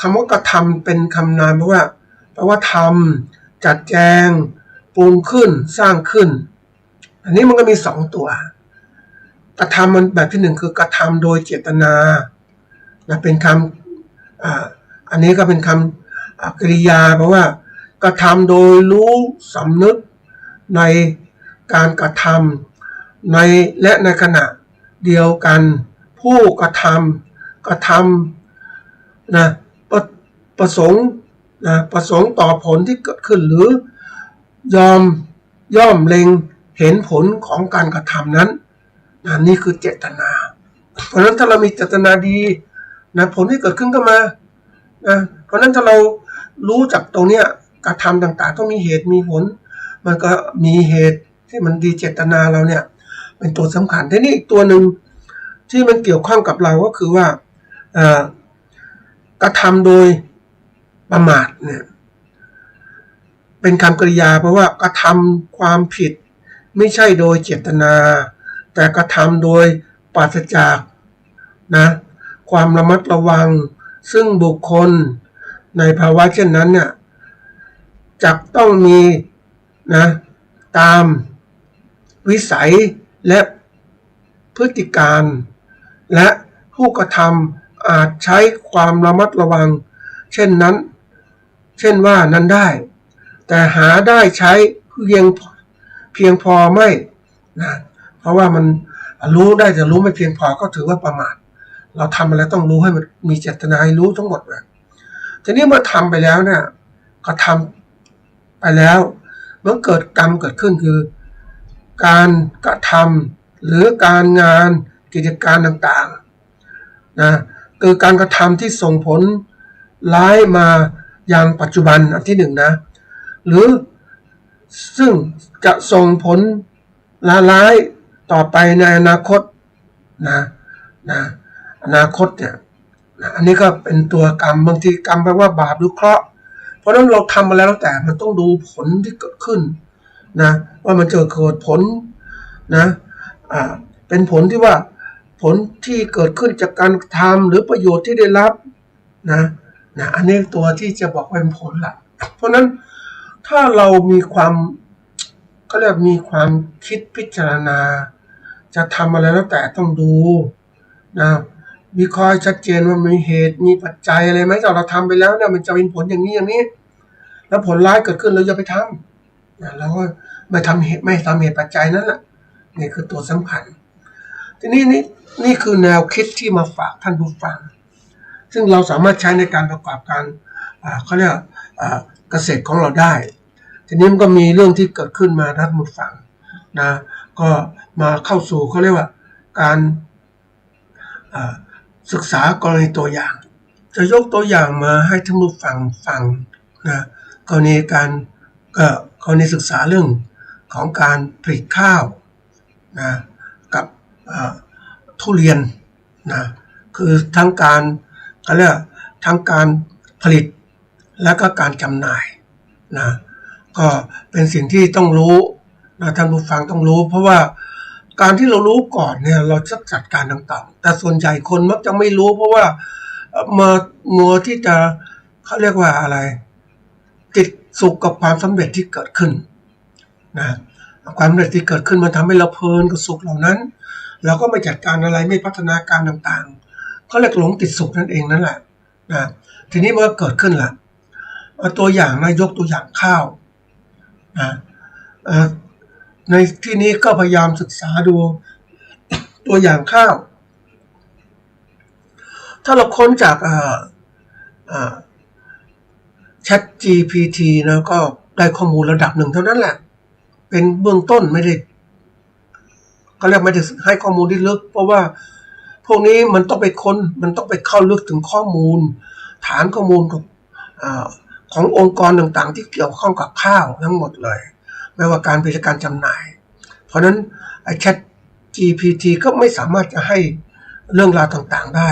คำว่ากระทำเป็นคำนามเพราะว่าทำจัดแจงปรุงขึ้นสร้างขึ้นอันนี้มันก็มี2ตัวกระทำมันแบบที่1คือกระทำโดยเจตนานะเป็นคำอันนี้ก็เป็นคำกริยาเพราะว่ากระทำโดยรู้สำนึกในการกระทำและในขณะเดียวกันผู้กระทำนะประสงค์ต่อผลที่เกิดขึ้นหรือย่อมเล็งเห็นผลของการกระทำนั้นนี่คือเจตนาเพราะฉะนั้นถ้าเรามีเจตนาดีนะผลที่เกิดขึ้นก็มานะเพราะฉะนั้นถ้าเรารู้จักตรงเนี้ยกระทำต่างๆต้องมีเหตุมีผลมันก็มีเหตุที่มันดีเจตนาเราเนี่ยเป็นตัวสำคัญทีนี้อีกตัวหนึ่งที่มันเกี่ยวข้องกับเราก็คือว่ากระทำโดยประมาทเนี่ยเป็นคำกริยาเพราะว่ากระทำความผิดไม่ใช่โดยเจตนาแต่กระทำโดยปราศจากนะความระมัดระวังซึ่งบุคคลในภาวะเช่นนั้นเนี่ยจักต้องมีนะตามวิสัยและพฤติการและผู้กระทำอาจใช้ความระมัดระวังเช่นว่านั้นได้แต่หาได้ใช้เพียงพอไม่นะเพราะว่ามันรู้ได้แต่รู้ไม่เพียงพอก็ถือว่าประมาทเราทำอะไรต้องรู้ให้มันมีเจตนาให้รู้ทั้งหมดเลยทีนี้เมื่อทำไปแล้วเนี่ยก็ทำไปแล้วเมื่อเกิดกรรมเกิดขึ้นคือการกระทำหรือการงานกิจการต่างๆนะคือการกระทำที่ส่งผลร้ายมาอย่างปัจจุบันอันที่1นะหรือซึ่งจะส่งผลร้ายต่อไปในอนาคตนะอนาคตเนี่ยอันนี้ก็เป็นตัวกรรมบางทีกรรมแปลว่าบาปหรือเคราะห์เพราะฉะนั้นเราทำมาแล้วแต่มันต้องดูผลที่เกิดขึ้นนะว่ามันจะเกิดผลนะเป็นผลที่ว่าผลที่เกิดขึ้นจากการทำหรือประโยชน์ที่ได้รับนะอันนี้ตัวที่จะบอกว่าเป็นผลหลักเพราะนั้นถ้าเรามีความก็เรียกมีความคิดพิจารณาจะทำอะไรแล้วแต่ต้องดูนะ วิเคราะห์ชัดเจนว่ามีเหตุมีปัจจัยอะไรไหมถ้าเราทำไปแล้วเนี่ยมันจะเป็นผลอย่างนี้อย่างนี้แล้วผลร้ายเกิดขึ้นเราอย่าไปทำแล้วก็ไม่ทำเหตุปัจจัยนั่นแหละนี่คือตัวสำคัญทีนี้นี่คือแนวคิดที่มาฝากท่านผู้ฟังซึ่งเราสามารถใช้ในการประกอบการเขาเรียกเกษตรของเราได้ทีนี้มันก็มีเรื่องที่เกิดขึ้นมาท่านผู้ฟังนะก็มาเข้าสู่เขาเรียกว่าการศึกษากรณีตัวอย่างจะยกตัวอย่างมาให้ท่านผู้ฟังฟังนะกรณีศึกษาเรื่องของการผลิตข้าวนะกับทุเรียนนะคือทั้งการเขาเรียกทั้งการผลิตและก็การจำหน่ายนะก็เป็นสิ่งที่ต้องรู้นะท่านผู้ฟังต้องรู้เพราะว่าการที่เรารู้ก่อนเนี่ยเราจะจัดการต่างๆแต่ส่วนใหญ่คนมักจะไม่รู้เพราะว่ามัวที่จะเขาเรียกว่าอะไรติดสุขกับความสำเร็จที่เกิดขึ้นนะความสำเร็จที่เกิดขึ้นมันทำให้เราเพลินกับสุขเหล่านั้นเราก็ไม่จัดการอะไรไม่พัฒนาการต่างๆเขาเรียกหลงติดสุขนั่นเองนั่นแหละนะทีนี้มันก็เกิดขึ้นละตัวอย่างนะยกตัวอย่างข้าวนะในที่นี้ก็พยายามศึกษาดูตัวอย่างข้าวถ้าเราค้นจากChatGPT นะก็ได้ข้อมูลระดับหนึ่งเท่านั้นแหละเป็นเบื้องต้นไม่ได้ก็เรียกไม่ได้ให้ข้อมูลที่ลึกเพราะว่าพวกนี้มันต้องไปค้นมันต้องไปเข้าลึกถึงข้อมูลฐานข้อมูลขององค์กรต่างๆที่เกี่ยวข้องกับข้าวทั้งหมดเลยไม่ว่าการผลิตการจำหน่ายเพราะนั้นChatGPT ก็ไม่สามารถจะให้เรื่องราวต่างๆได้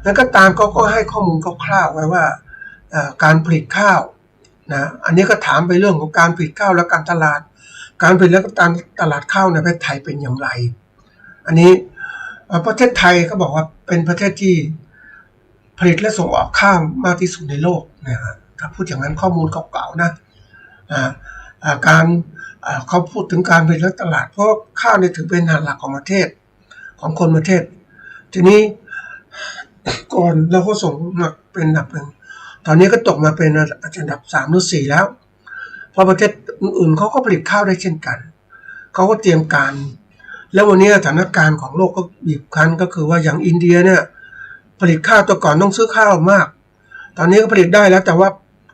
แล้วก็ตามก็ให้ข้อมูลคร่าวๆไว้ว่าการผลิตข้าวนะอันนี้ก็ถามไปเรื่องของการผลิตข้าวและการตลาดการผลิตและการตลาดข้าวในประเทศไทยเป็นอย่างไรอันนี้ประเทศไทยก็บอกว่าเป็นประเทศที่ผลิตและส่งออกข้าวมากที่สุดในโลกนะถ้าพูดอย่างนั้นข้อมูลเก่าๆนะการเขาพูดถึงการผลิตและตลาดเพราะข้าวเนี่ยถือเป็นอาหารหลักของประเทศของคนประเทศทีนี้ก่อนเราก็ส่งมาเป็นอันดับหนึ่งตอนนี้ก็ตกมาเป็นอันดับ3หรือ4แล้วเพราะประเทศอื่นๆเขาก็ผลิตข้าวได้เช่นกันเขาก็เตรียมการแล้ววันนี้สถานการณ์ของโลกก็บีบคั้นก็คือว่าอย่างอินเดียเนี่ยผลิตข้าวตัวก่อนต้องซื้อข้าวมากตอนนี้ก็ผลิตได้แล้วแต่ว่า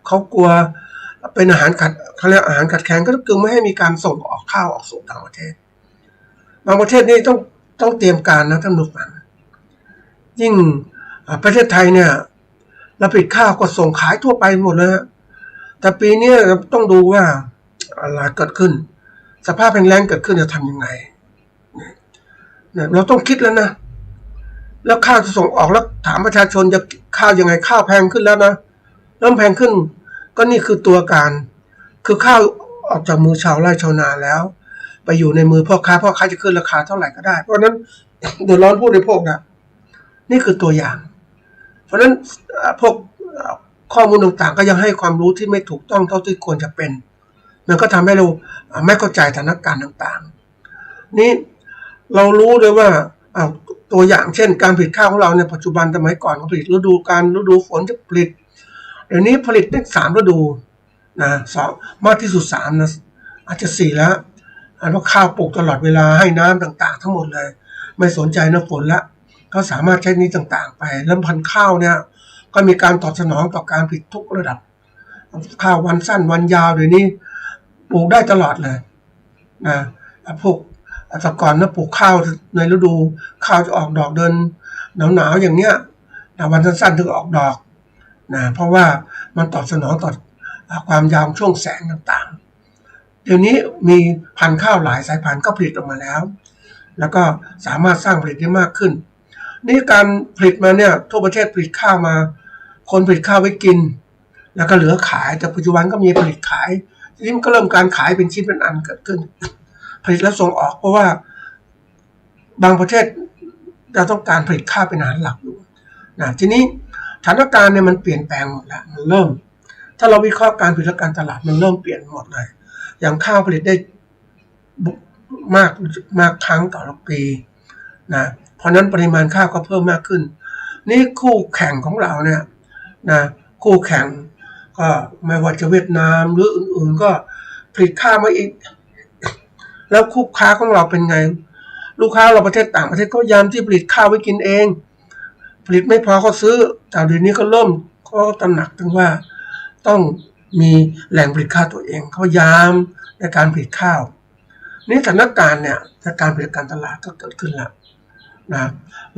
เขากลัวเป็นอาหารเขาเรียกอาหารขัดแคลนก็คือไม่ให้มีการส่งออกข้าวออกสู่ต่างประเทศบางประเทศนี่ต้องเตรียมการนะท่านผู้ฟังยิ่งประเทศไทยเนี่ยเราผลิตข้าวก็ส่งขายทั่วไปหมดเลยแต่ปีนี้ต้องดูว่าอะไรเกิดขึ้นสภาพแล้งเกิดขึ้นจะทำยังไงเนี่ยเราต้องคิดแล้วนะแล้วข้าวจะส่งออกแล้วถามประชาชนจะข้าวยังไงข้าวแพงขึ้นแล้วนะเริ่มแพงขึ้นก็นี่คือตัวการคือข้าวออกจากมือชาวไร่ชาวนาแล้วไปอยู่ในมือพ่อค้าจะขึ้นราคาเท่าไหร่ก็ได้เพราะนั้นเดือดร้อนผู้บริโภคนะนี่คือตัวอย่างเพราะนั้นพวกข้อมูลต่างๆก็ยังให้ความรู้ที่ไม่ถูกต้องเท่าที่ควรจะเป็นมันก็ทำให้เราไม่เข้าใจสถานการณ์ต่างๆนี่เรารู้เลยว่าตัวอย่างเช่นการผลิตข้าวของเราในปัจจุบันสมัยก่อนผลิตฤดูฝนจะผลิตเดี๋ยวนี้ผลิตได้3ฤดูนะ2มากที่สุด3นะอาจจะ4แล้วเพราะข้าวปลูกตลอดเวลาให้น้ำต่างๆทั้งหมดเลยไม่สนใจน้ำฝนละก็สามารถใช้นี้ต่างๆไปแล้วพันธุ์ข้าวเนี่ยก็มีการตอบสนองต่อการผลิตทุกระดับข้าววันสั้นวันยาวเดี๋ยวนี้ปลูกได้ตลอดเลยนะพวกแต่ก่อนนะปลูกข้าวในฤดูข้าวจะออกดอกเดินหนาวๆอย่างเนี้ยวันสั้นๆถึงออกดอกนะเพราะว่ามันตอบสนองต่อความยาวช่วงแสงต่างๆเดี๋ยวนี้มีพันธุ์ข้าวหลายสายพันธุ์ก็ผลิตออกมาแล้วก็สามารถสร้างผลิตได้มากขึ้นนี่การผลิตมาเนี่ยทั่วประเทศผลิตข้าวมาคนผลิตข้าวไว้กินแล้วก็เหลือขายแต่ปัจจุบันก็มีผลิตขายทีนี้มันก็เริ่มการขายเป็นชิ้นเป็นอันเกิดขึ้นผลิตแล้วส่งออกเพราะว่าบางประเทศเราต้องการผลิตข้าวเป็นอาหารหลักอยู่นะทีนี้สถานการณ์เนี่ยมันเปลี่ยนแปลงหมดแล้วมันเริ่มถ้าเราวิเคราะห์การผลิตและการตลาดมันเริ่มเปลี่ยนหมดเลยอย่างข้าวผลิตได้มากครั้งต่อปีนะเพราะนั้นปริมาณข้าวก็เพิ่มมากขึ้น นี่คู่แข่งของเราเนี่ยนะคู่แข่งก็ไม่ว่าจะเวียดนามหรืออื่นๆก็ผลิตข้าวมาอีกแล้วคู่ค้าของเราเป็นไงลูกค้าเราประเทศต่างประเทศก็พยายามที่ผลิตข้าวไว้กินเองผลิตไม่พอเขาซื้อแต่เดี๋ยวนี้ก็เริ่มก็ตระหนักถึงว่าต้องมีแหล่งผลิตข้าวตัวเองเขาพยายามในการผลิตข้าวนี่สถานการณ์เนี่ยการผลิตการตลาดก็เกิดขึ้นแล้วนะ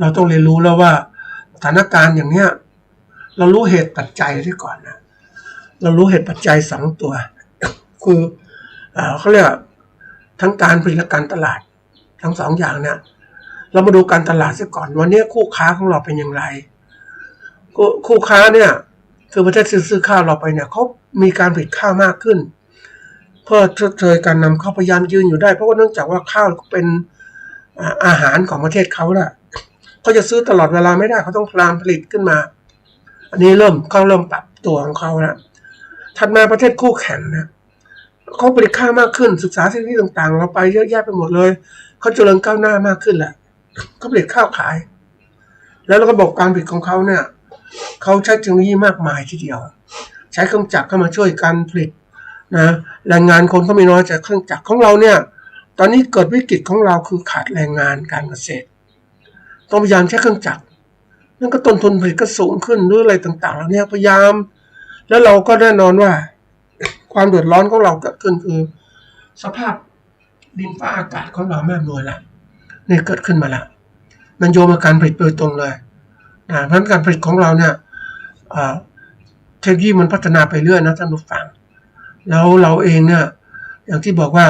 เราต้องเรียนรู้แล้วว่าสถานการณ์อย่างเนี้ยเรารู้เหตุปัจจัยที่ก่อนนะเรารู้เหตุปัจจัย2ตัวคือเขาเรียกทั้งการผลิตและการตลาดทั้ง2อย่างเนี่ยเรามาดูการตลาดซะก่อนวันนี้คู่ค้าของเราเป็นอย่างไรคู่ค้าเนี่ยคือประเทศซื้อข้าวเราไปเนี่ยเขามีการผลิตข้าวมากขึ้นเพื่อชดเชยการนำเข้าพยายามยืนอยู่ได้เพราะว่าเนื่องจากว่าข้าวเป็นอาหารของประเทศเขาแหละเขาจะซื้อตลอดเวลาไม่ได้เขาต้องพยายามผลิตขึ้นมาอันนี้เริ่มปรับตัวของเขาแล้วถัดมาประเทศคู่แข่งนะเขาผลิตข้าวมากขึ้นศึกษาที่ต่างๆเราไปเยอะแยะไปหมดเลยเขาเจริญก้าวหน้ามากขึ้นแหละเขาผลิตข้าวขายแล้วระบบการผลิตของเขาเนี่ยเขาใช้เทคโนโลยีมากมายทีเดียวใช้เครื่องจักรเข้ามาช่วยการผลิตนะแรงงานคนก็ไม่น้อยจากเครื่องจักรของเราเนี่ยตอนนี้เกิดวิกฤตของเราคือขาดแรงงานการเกษตรต้องพยายามใช้เครื่องจักรนั่นก็ต้นทุนผลิตก็สูงขึ้นหรืออะไรต่างๆแล้วเนี่ยพยายามแล้วเราก็แน่นอนว่าความเดือดร้อนของเราเกิดขึ้นคือสภาพดินฟ้าอากาศของเราไม่อำนวยละนี่เกิดขึ้นมาแล้วมันโยงมาการผลิตโดยตรงเลยนะเพราะฉะนั้นการผลิตของเราเนี่ยเทคโนโลยีมันพัฒนาไปเรื่อยนะท่านผู้ฟังแล้วเราเองเนี่ยอย่างที่บอกว่า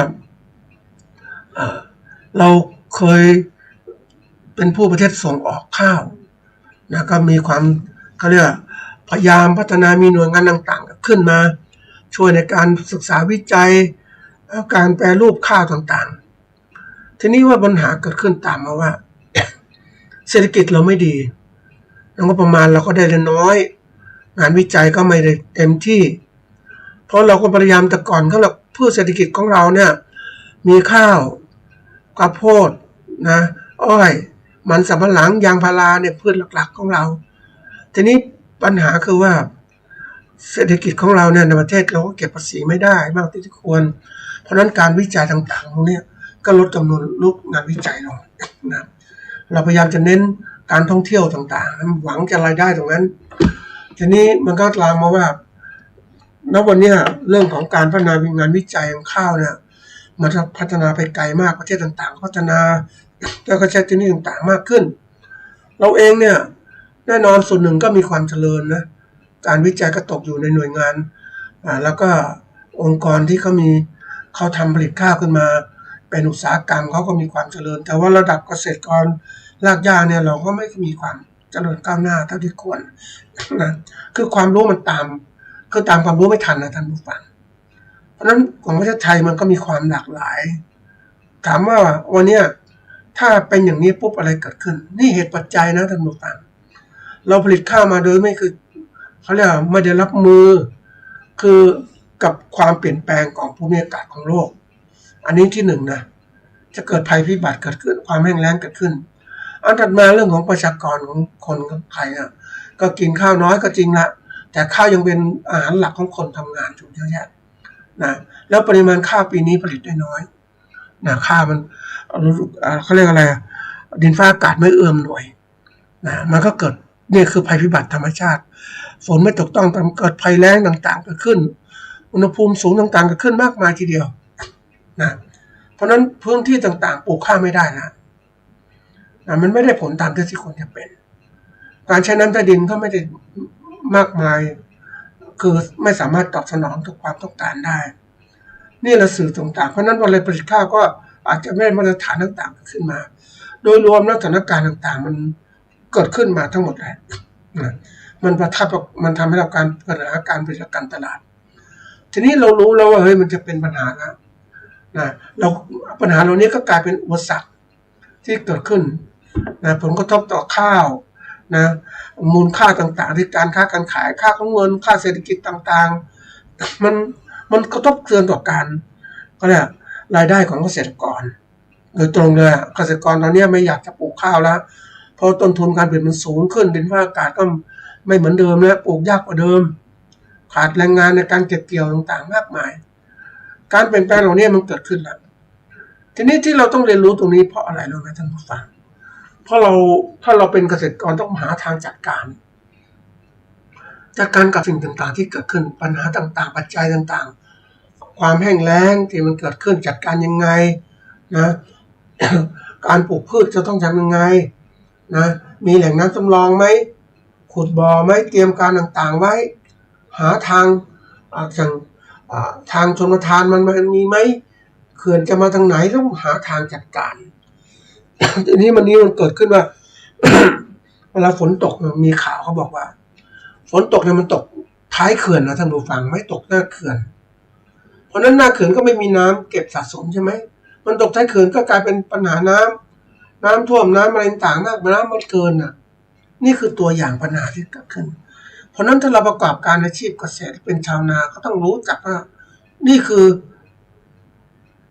เราเคยเป็นผู้ประเทศส่งออกข้าวนะก็มีความเขาเรียกพยายามพัฒนามีหน่วยงานต่างๆขึ้นมาช่วยในการศึกษาวิจัยการแปรรูปข้าวต่างๆทีนี้ว่าปัญหาเกิดขึ้นตามมาว่า เศรษฐกิจเราไม่ดีงบประมาณเราก็ได้น้อยงานวิจัยก็ไม่ได้เต็มที่เพราะเราก็พยายามแต่ก่อนก็พืชเศรษฐกิจของเราเนี่ยมีข้าวข้าวโพดนะอ้อยมันสำปะหลังยางพาราเนี่ยพืชหลักๆของเราทีนี้ปัญหาคือว่าเศรษฐกิจของเราเนี่ยในประเทศเราก็เก็บภาษีไม่ได้มากที่ควรเพราะนั้นการวิจัยต่างๆพวกนี้ก็ลดจำนวนลูกงานวิจัยลงนะเราพยายามจะเน้นการท่องเที่ยวต่างๆหวังจะรายได้ตรงนั้นทีนี้มันก็ลามมาว่าณวันนี้เรื่องของการพัฒนางานวิจัยของข้าวเนี่ยมันพัฒนาไปไกลมากประเทศต่างๆพัฒนาแล้วก็ใช้เทคโนโลยีต่างๆมากขึ้นเราเองเนี่ยแน่นอนส่วนหนึ่งก็มีความเจริญนะการวิจัยก็ตกอยู่ในหน่วยงานแล้วก็องค์กรที่เขาทำผลิตข้าวขึ้นมาเป็นอุตสาหกรรมเขาก็มีความเจริญแต่ว่าระดับเกษตรกรรากหญ้าเนี่ยเราก็ไม่มีความเจริญก้าวหน้าเท่าที่ควรนะคือความรู้มันตามความรู้ไม่ทันนะท่านผู้ฟังเพราะนั้นของประเทศไทยมันก็มีความหลากหลายถามว่าวันนี้ถ้าเป็นอย่างนี้ปุ๊บอะไรเกิดขึ้นนี่เหตุปัจจัยนะท่านผู้ฟังเราผลิตข้าวมาโดยไม่คือเขาเรียกไม่ได้รับมือคือกับความเปลี่ยนแปลงของภูมิอากาศของโลกอันนี้ที่1นะจะเกิดภัยพิบัติเกิดขึ้นความแห้งแล้งเกิดขึ้นอันถัดมาเรื่องของประชากรของคนไทยอ่ะก็กินข้าวน้อยก็จริงละแต่ข้าวยังเป็นอาหารหลักของคนทำงานอยู่เยอะแยะนะแล้วปริมาณข้าวปีนี้ผลิตได้น้อยนะข้าวมันเขาเรียกอะไรดินฟ้าอากาศไม่เอื้อมหน่วยนะมันก็เกิดนี่คือภัยพิบัติธรรมชาติฝนไม่ตกต้องเกิดภัยแล้งต่างๆเกิดขึ้นอุณหภูมิสูงต่างๆเกิดขึ้นมากมายทีเดียวนะเพราะนั้นพื้นที่ต่างๆปลูกข้าวไม่ได้นะมันไม่ได้ผลตามที่ควรจะเป็นการใช้น้ำใต้ดินก็ไม่ได้มากมายคือไม่สามารถตอบสนองทุกความต้องการได้นี่แหละสื่อต่างๆเพราะนั้นวันเลยผลิตข้าวก็อาจจะไม่ได้มาตรฐานต่างๆขึ้นมาโดยรวมแล้วสถานการณ์ต่างๆมันเกิดขึ้นมาทั้งหมดเลยมันประทับมันทำให้เราการปัญหาการผลิตและการตลาดทีนี้เรารู้แล้วว่าเฮ้ยมันจะเป็นปัญหาแล้วนะเราปัญหาเหล่านี้ก็กลายเป็นอุปสรรคที่เกิดขึ้นนะผลกระทบต่อข้าวนะมูลค่าต่างๆที่การค้าการขายค่าของเงินค่าเศรษฐกิจต่างๆมันกระทบเตือนต่อการก็เนี่ยรายได้ของเกษตรกรโดยตรงเลยเกษตรกรตอนนี้ไม่อยากจะปลูกข้าวแล้ว พอต้นทุนการผลิตมันสูงขึ้นดินฟ้าอากาศก็ไม่เหมือนเดิมแล้วปลูกยากกว่าเดิมขาดแรงงานในการเก็บเกี่ยวต่างๆมากมายการเปลี่ยนแปลงเหล่านี้มันเกิดขึ้นแล้วทีนี้ที่เราต้องเรียนรู้ตรงนี้เพราะอะไรรู้ไหมท่านผู้ฟังเพราะถ้าเราเป็นเกษตรกรต้องหาทางจัดการกับสิ่งต่างๆที่เกิดขึ้นปัญหาต่างๆปัจจัยต่างๆความแห้งแล้งที่มันเกิดขึ้นจัดการยังไงนะ การปลูกพืชจะต้องทำยังไงนะมีแหล่งน้ำสำรองไหมขุดบ่อไหมเตรียมการต่างๆไว้หาทางทางชลประทานมันมีไหมเขื่อนจะมาทางไหนต้องหาทางจัดการ ทีนี้มันเกิดขึ้นว่า เวลาฝนตกมีข่าวเขาบอกว่าฝนตกเนี่ยมันตกท้ายเขื่อนนะท่านผู้ฟังไม่ตกหน้าเขื่อนเพราะนั้นหน้าเขื่อนก็ไม่มีน้ำเก็บสะสมใช่ไหมมันตกท้ายเขื่อนก็กลายเป็นปัญหาน้ำท่วมน้ำอะไรต่างๆน้ำมันเกินน่ะนี่คือตัวอย่างปัญหาที่เกิดขึ้นเพราะนั้นถ้าเราประกอบการอาชีพเกษตรเป็นชาวนาก็ต้องรู้จักว่านี่คือ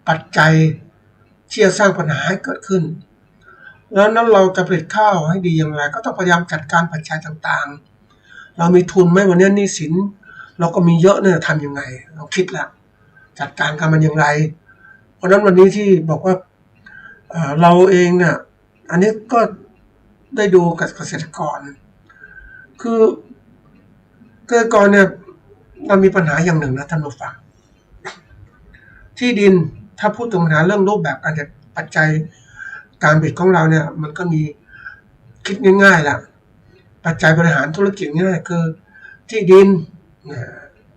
ปัจจัยที่จะสร้างปัญหาให้เกิดขึ้นแล้วนั้นเราจะผลิตข้าวให้ดีอย่างไรก็ต้องพยายามจัดการปัจจัยต่างๆเรามีทุนไหมวันนี้หนี้สินเราก็มีเยอะเนี่ยทำยังไงเราคิดละจัดการกันมันอย่างไรเพราะนั้นวันนี้ที่บอกว่าเราเองเนี่ยอันนี้ก็ได้ดูกับเกษตรกรคือเกษตรกรเนี่ยเรามีปัญหาอย่างหนึ่งนะท่านผู้ฟังที่ดินถ้าพูดถึงปัญหาเรื่องรูปแบบการจัดปัจจัยการผลิตของเราเนี่ยมันก็มีคิดง่ายๆล่ะปัจจัยบริหารธุรกิจง่ายคือที่ดิน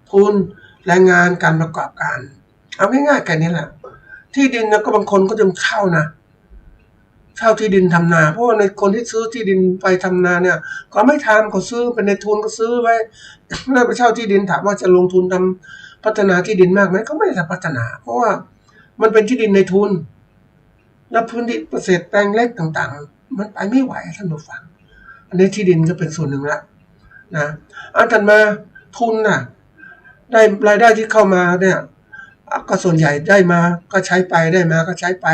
ทุนแรงงานการประกอบการเอาง่ายๆแค่นี้แหละที่ดินนะก็บางคนก็จะเช่านะเช่าที่ดินทำนาเพราะว่าในคนที่ซื้อที่ดินไปทำนาเนี่ยก็ไม่ทำก็ซื้อเป็นในทุนก็ซื้อไว้แล้วไปเช่าที่ดินถามว่าจะลงทุนทำพัฒนาที่ดินมากไหมก็ไม่จะพัฒนาเพราะว่ามันเป็นที่ดินในทุนและพื้นที่เกษตรแปลงเล็กต่างๆมันไปไม่ไหวท่านผู้ฟังอันนี้ที่ดินก็เป็นส่วนหนึ่งละนะอันถัดมาทุนน่ะได้รายได้ที่เข้ามาเนี่ยก็ส่วนใหญ่ได้มาก็ใช้ไปได้มาก็ใช้ไป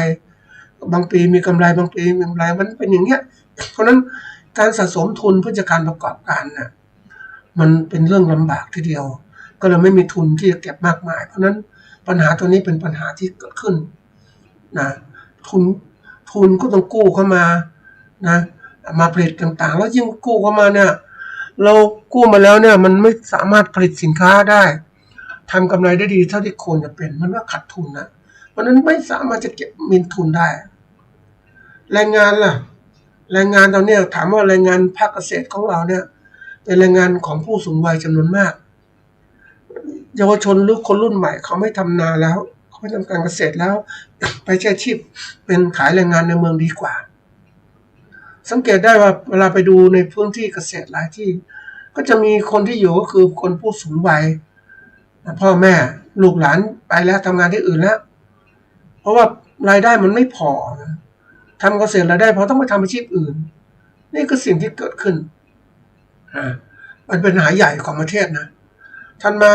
บางปีมีกำไรบางปีมีกำไรมันเป็นอย่างเงี้ยเพราะนั้นการสะสมทุนเพื่อจะการประกอบการน่ะมันเป็นเรื่องลำบากทีเดียวก็เลยไม่มีทุนที่จะเก็บมากมายเพราะนั้นปัญหาตัวนี้เป็นปัญหาที่เกิดขึ้นนะทุนก็ต้องกู้เข้ามานะมาผลิตต่างๆแล้วยิ่งกู้เข้ามาเนี่ยเรากู้มาแล้วเนี่ยมันไม่สามารถผลิตสินค้าได้ทำกำไรได้ดีเท่าที่ควรจะเป็นมันก็ขาดทุนนะเพราะนั้นไม่สามารถจะเก็บมีทุนได้แรงงานล่ะแรงงานตอนนี้ถามว่าแรงงานภาคเกษตรของเราเนี่ยเป็นแรงงานของผู้สูงวัยจำนวนมากเยาวชนหรือคนรุ่นใหม่เขาไม่ทำนาแล้วเขาไม่ทำการเกษตรแล้วไปใช้อาชีพเป็นขายแรงงานในเมืองดีกว่าสังเกตได้ว่าเวลาไปดูในพื้นที่เกษตรหลายที่ก็จะมีคนที่อยู่ก็คือคนผู้สูงวัยพ่อแม่ลูกหลานไปแล้วทำงานที่อื่นแล้วเพราะว่ารายได้มันไม่พอทำเกษตรรายได้พอต้องไปทำอาชีพอื่นนี่คือสิ่งที่เกิดขึ้นมันเป็นปัญหาใหญ่ของประเทศนะท่านมา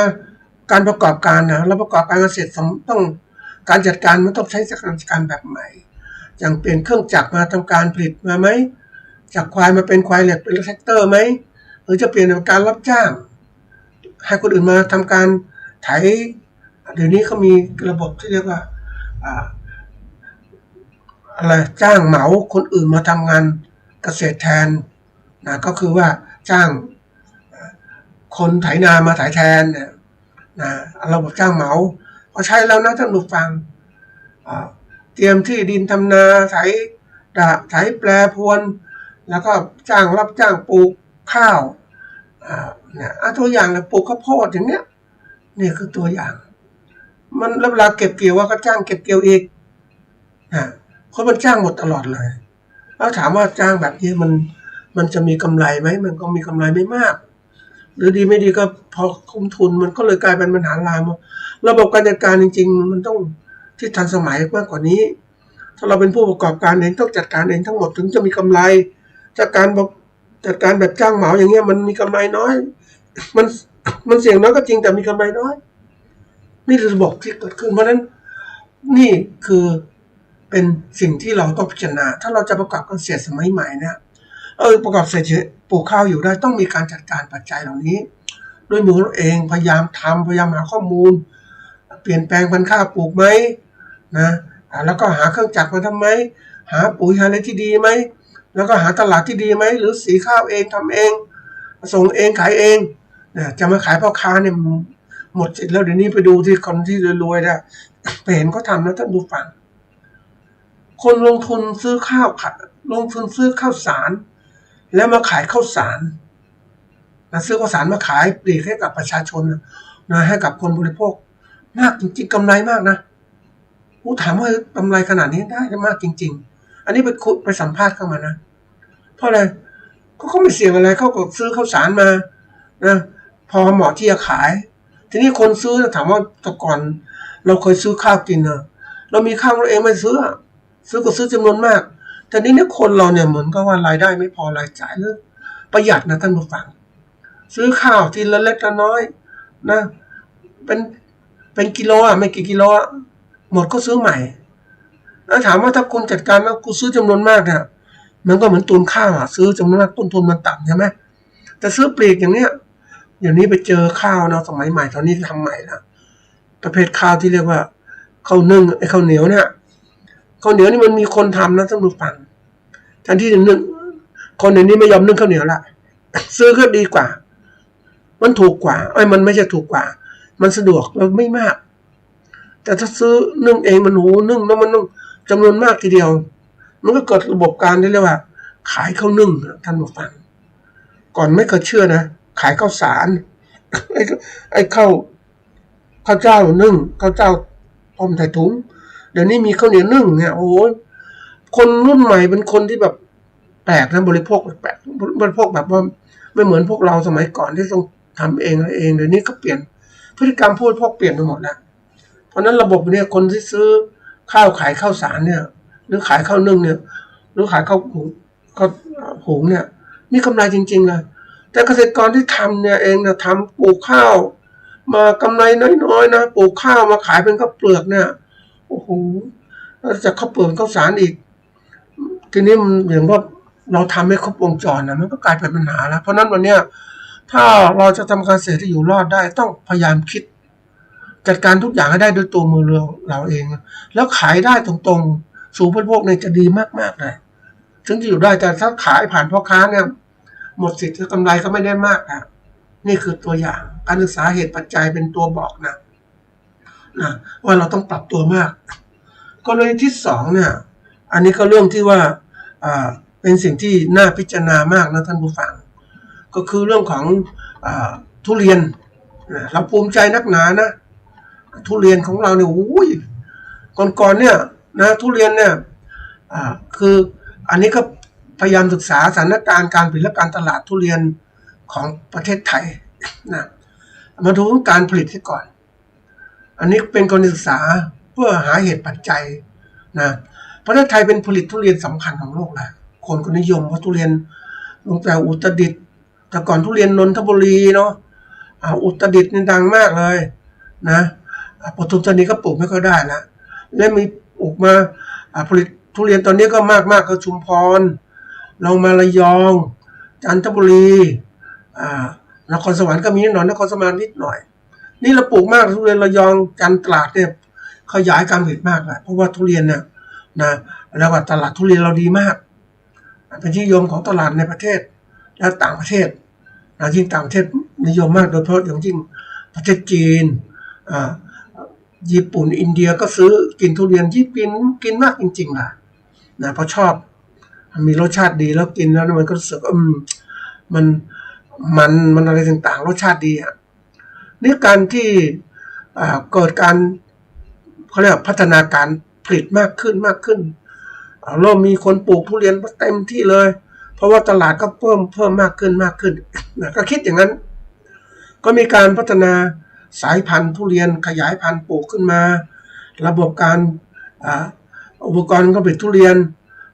การประกอบการนะแล้วประกอบการเกษตรต้องการจัดการมันต้องใช้การแบบใหม่อย่างเปลี่ยนเครื่องจักรมาทำการผลิตมาไหมจากควายมาเป็นควายเหล็กเป็นแทรกเตอร์ไหมหรือจะเปลี่ยนเป็นการรับจ้างให้คนอื่นมาทำการไถเดี๋ยวนี้เขามีระบบที่เรียกว่าอะไรจ้างเหมาคนอื่นมาทำงานเกษตรแทนนะก็คือว่าจ้างคนไถนามาไถแทนนะระบบจ้างเหมาพอใช้แล้วนะท่านผู้ฟังเตรียมที่ดินทำนาไถแปรพรวนแล้วก็รับจ้างปลูกข้าวเนี่ยตัวอย่างเลยปลูกข้าวโพดอย่างเนี้ยนี่คือตัวอย่างมันเวลาเก็บเกี่ยวว่าก็จ้างเก็บเกี่ยวอีกเพราะมันจ้างหมดตลอดเลยแล้วถามว่าจ้างแบบนี้มันจะมีกำไรไหมมันก็มีกำไรไม่มากหรือดีไม่ดีก็พอคุ้มทุนมันก็เลยกลายเป็นปัญหาลามระบบการจัดการจริงๆมันต้องที่ทันสมัยมากกว่านี้ถ้าเราเป็นผู้ประกอบการเองต้องจัดการเองทั้งหมดถึงจะมีกำไรจัดการแบบจ้างเหมาอย่างเงี้ยมันมีกำไรน้อยมันเสี่ยงน้อยก็จริงแต่มีกำไรน้อยนี่คือระบบที่เกิดขึ้นเพราะฉะนั้นนี่คือเป็นสิ่งที่เราต้องพิจารณาถ้าเราจะประกอบการเกษตรสมัยใหม่เนี่ย ประกอบเศรษฐกิจปลูกข้าวอยู่ได้ต้องมีการจัดการปัจจัยเหล่านี้ด้วยมือเราเองพยายามหาข้อมูลเปลี่ยนแปลงพันธุ์ข้าวปลูกไหมนะแล้วก็หาเครื่องจักรมาทำไหมหาปุ๋ยหาอะไรที่ดีไหมแล้วก็หาตลาดที่ดีไหมหรือสีข้าวเองทำเองส่งเองขายเองนะจะมาขายพ่อค้าเนี่ยหมดสิทธิ์แล้วเดี๋ยวนี้ไปดูที่คนที่รวยๆนะไปเห็นเขาทำแล้วท่านดูฟังคนลงทุนซื้อข้าวลงทุนซื้อข้าวสารแล้วมาขายข้าวสารนะซื้อข้าวสารมาขายปลีกให้กับประชาชนนะให้กับคนบริโภคมากจริงๆกำไรมากนะถามว่ากำไรขนาดนี้ได้มากจริงๆอันนี้ไปสัมภาษณ์เข้ามานะเพราะอะไรเขาไม่เสี่ยงอะไรเขาก็ซื้อข้าวสารมานะพอเหมาะที่จะขายทีนี้คนซื้อถามว่าแต่ก่อนเราเคยซื้อข้าวกินนะเรามีข้าวเราเองไม่ซื้อก็ซื้อจำนวนมากแต่นี้เนี่ยคนเราเนี่ยเหมือนกับว่ารายได้ไม่พอรายจ่ายหรือประหยัดนะท่านผู้ฟังซื้อข้าวทีละเล็กละน้อยนะเป็นกิโลไม่กี่กิโลหมดก็ซื้อใหม่แล้วถามว่าถ้าคุณจัดการแล้วกูซื้อจำนวนมากเนี่ยมันก็เหมือนตุนข้าวซื้อจำนวนมากต้นทุนมันต่ำใช่ไหมแต่ซื้อปลีกอย่างเนี้ยอย่างนี้ไปเจอข้าวนะสมัยใหม่ตอนนี้ทำใหม่ละประเภทข้าวที่เรียกว่าข้าวนึ่งข้าวเหนียวเนี่ยข้าวเหนียวนี่มันมีคนทำนะท่านผู้ฟังแทนที่จะนึ่งคนเดี๋ยวนี้ไม่ยอมนึ่งข้าวเหนียวละซื้อก็ดีกว่ามันถูกกว่ามันไม่ใช่ถูกกว่ามันสะดวกแล้วไม่มากแต่ถ้าซื้อนึ่งเองมันนึ่งแล้วมันต้องจำนวนมากทีเดียวมันก็เกิดระบบการที่เรียกว่าขายข้าวนึ่งท่านผู้ฟังก่อนไม่เคยเชื่อนะขายข้าวสารไอ้ข้าวเจ้านึ่งข้าวเจ้าต้มใส่ถุงเดี๋ยวนี้มีข้าวเหนียวนึ่งเนี่ยโอ้โหคนรุ่นใหม่เป็นคนที่แบบแปลกนะบริโภคแปลกบริโภคแบบว่าไม่เหมือนพวกเราสมัยก่อนที่ต้องทำเองอะไรเองเดี๋ยวนี้ก็เปลี่ยนพฤติกรรมผู้บริโภคเปลี่ยนไปหมดแล้วเพราะนั้นระบบเนี่ยคนที่ซื้อข้าวขายข้าวสารเนี่ยหรือขายข้าวนึ่งเนี่ยหรือขายข้าวหุงเนี่ยมีกำไรจริงๆเลยแต่เกษตรกรที่ทำเนี่ยเองเนี่ยทำปลูกข้าวมากำไรน้อยๆนะปลูกข้าวมาขายเป็นข้าวเปลือกเนี่ยโอ้โหแล้วจะข้าวเปลือกข้าวสารอีกทีนี้มันอย่างว่าเราทำให้ครบวงจรนะมันก็กลายเป็นปัญหาแล้วเพราะนั้นวันเนี้ยถ้าเราจะทำการเกษตรที่อยู่รอดได้ต้องพยายามคิดจัดการทุกอย่างให้ได้ด้วยตัวมือเราเองแล้วขายได้ตรงๆสู่ผู้บริโภคเนี่ยจะดีมากๆเลยถึงจะอยู่ได้แต่ถ้าขายผ่านพ่อค้าเนี่ยหมดสิทธิ์กำไรก็ไม่ได้มากอ่ะนี่คือตัวอย่างการศึกษาเหตุปัจจัยเป็นตัวบอกนะว่าเราต้องปรับตัวมากกรณีที่สองเนี่ยอันนี้ก็เรื่องที่ว่าเป็นสิ่งที่น่าพิจารณามากนะท่านผู้ฟังก็คือเรื่องของทุเรียนเราภูมิใจนักหนานะทุเรียนของเราเนี่ยก่อนเนี่ยนะทุเรียนเนี่ยคืออันนี้ก็พยายามศึกษาสถานการณ์การผลิตและการตลาดทุเรียนของประเทศไทยนะมาดูการผลิตให้ก่อนอันนี้เป็นการศึกษาเพื่อหาเหตุปัจจัยนะประเทศไทยเป็นผลิตทุเรียนสำคัญของโลกแหละคนก็นิยมเพราะทุเรียนตั้งแต่อุตรดิตถ์แต่ก่อนทุเรียนนนทบุรีเนาะอุตรดิตถ์นี่ดังมากเลยนะปทุมธานีก็ปลูกไม่ค่อยได้แล้วและมีปลูกมาผลิตทุเรียนตอนนี้ก็มากก็ชุมพรลงมาระยองจันทบุรีนครสวรรค์ก็มีนิดหน่อยนครสวรรค์นิดหน่อยนี่เราปลูกมากทุเรียนระยองจันทร์ตราดเนี่ยขยายการผลิตมากเลยเพราะว่าทุเรียนเนี่ยนะแล้วว่าตลาดทุเรียนเราดีมากเป็นที่นิยมของตลาดในประเทศและต่างประเทศยิ่งต่างประเทศนิยมมากโดยเฉพาะอย่างยิ่งประเทศจีนญี่ปุ่นอินเดียก็ซื้อกินทุเรียนที่กินมากจริงๆนะเพราะชอบมีรสชาติดีแล้วกินแล้วมันก็รู้สึกมันอะไรต่างๆรสชาติดีนี่การที่เกิดการเขาเรียกพัฒนาการผลิตมากขึ้นเรามีคนปลูกทุเรียนเต็มที่เลยเพราะว่าตลาดก็เพิ่มมากขึ้นนะก็คิดอย่างนั้นก็มีการพัฒนาสายพันธุ์ทุเรียนขยายพันธุ์ปลูกขึ้นมาระบบการอุปกรณ์การผลิตทุเรียน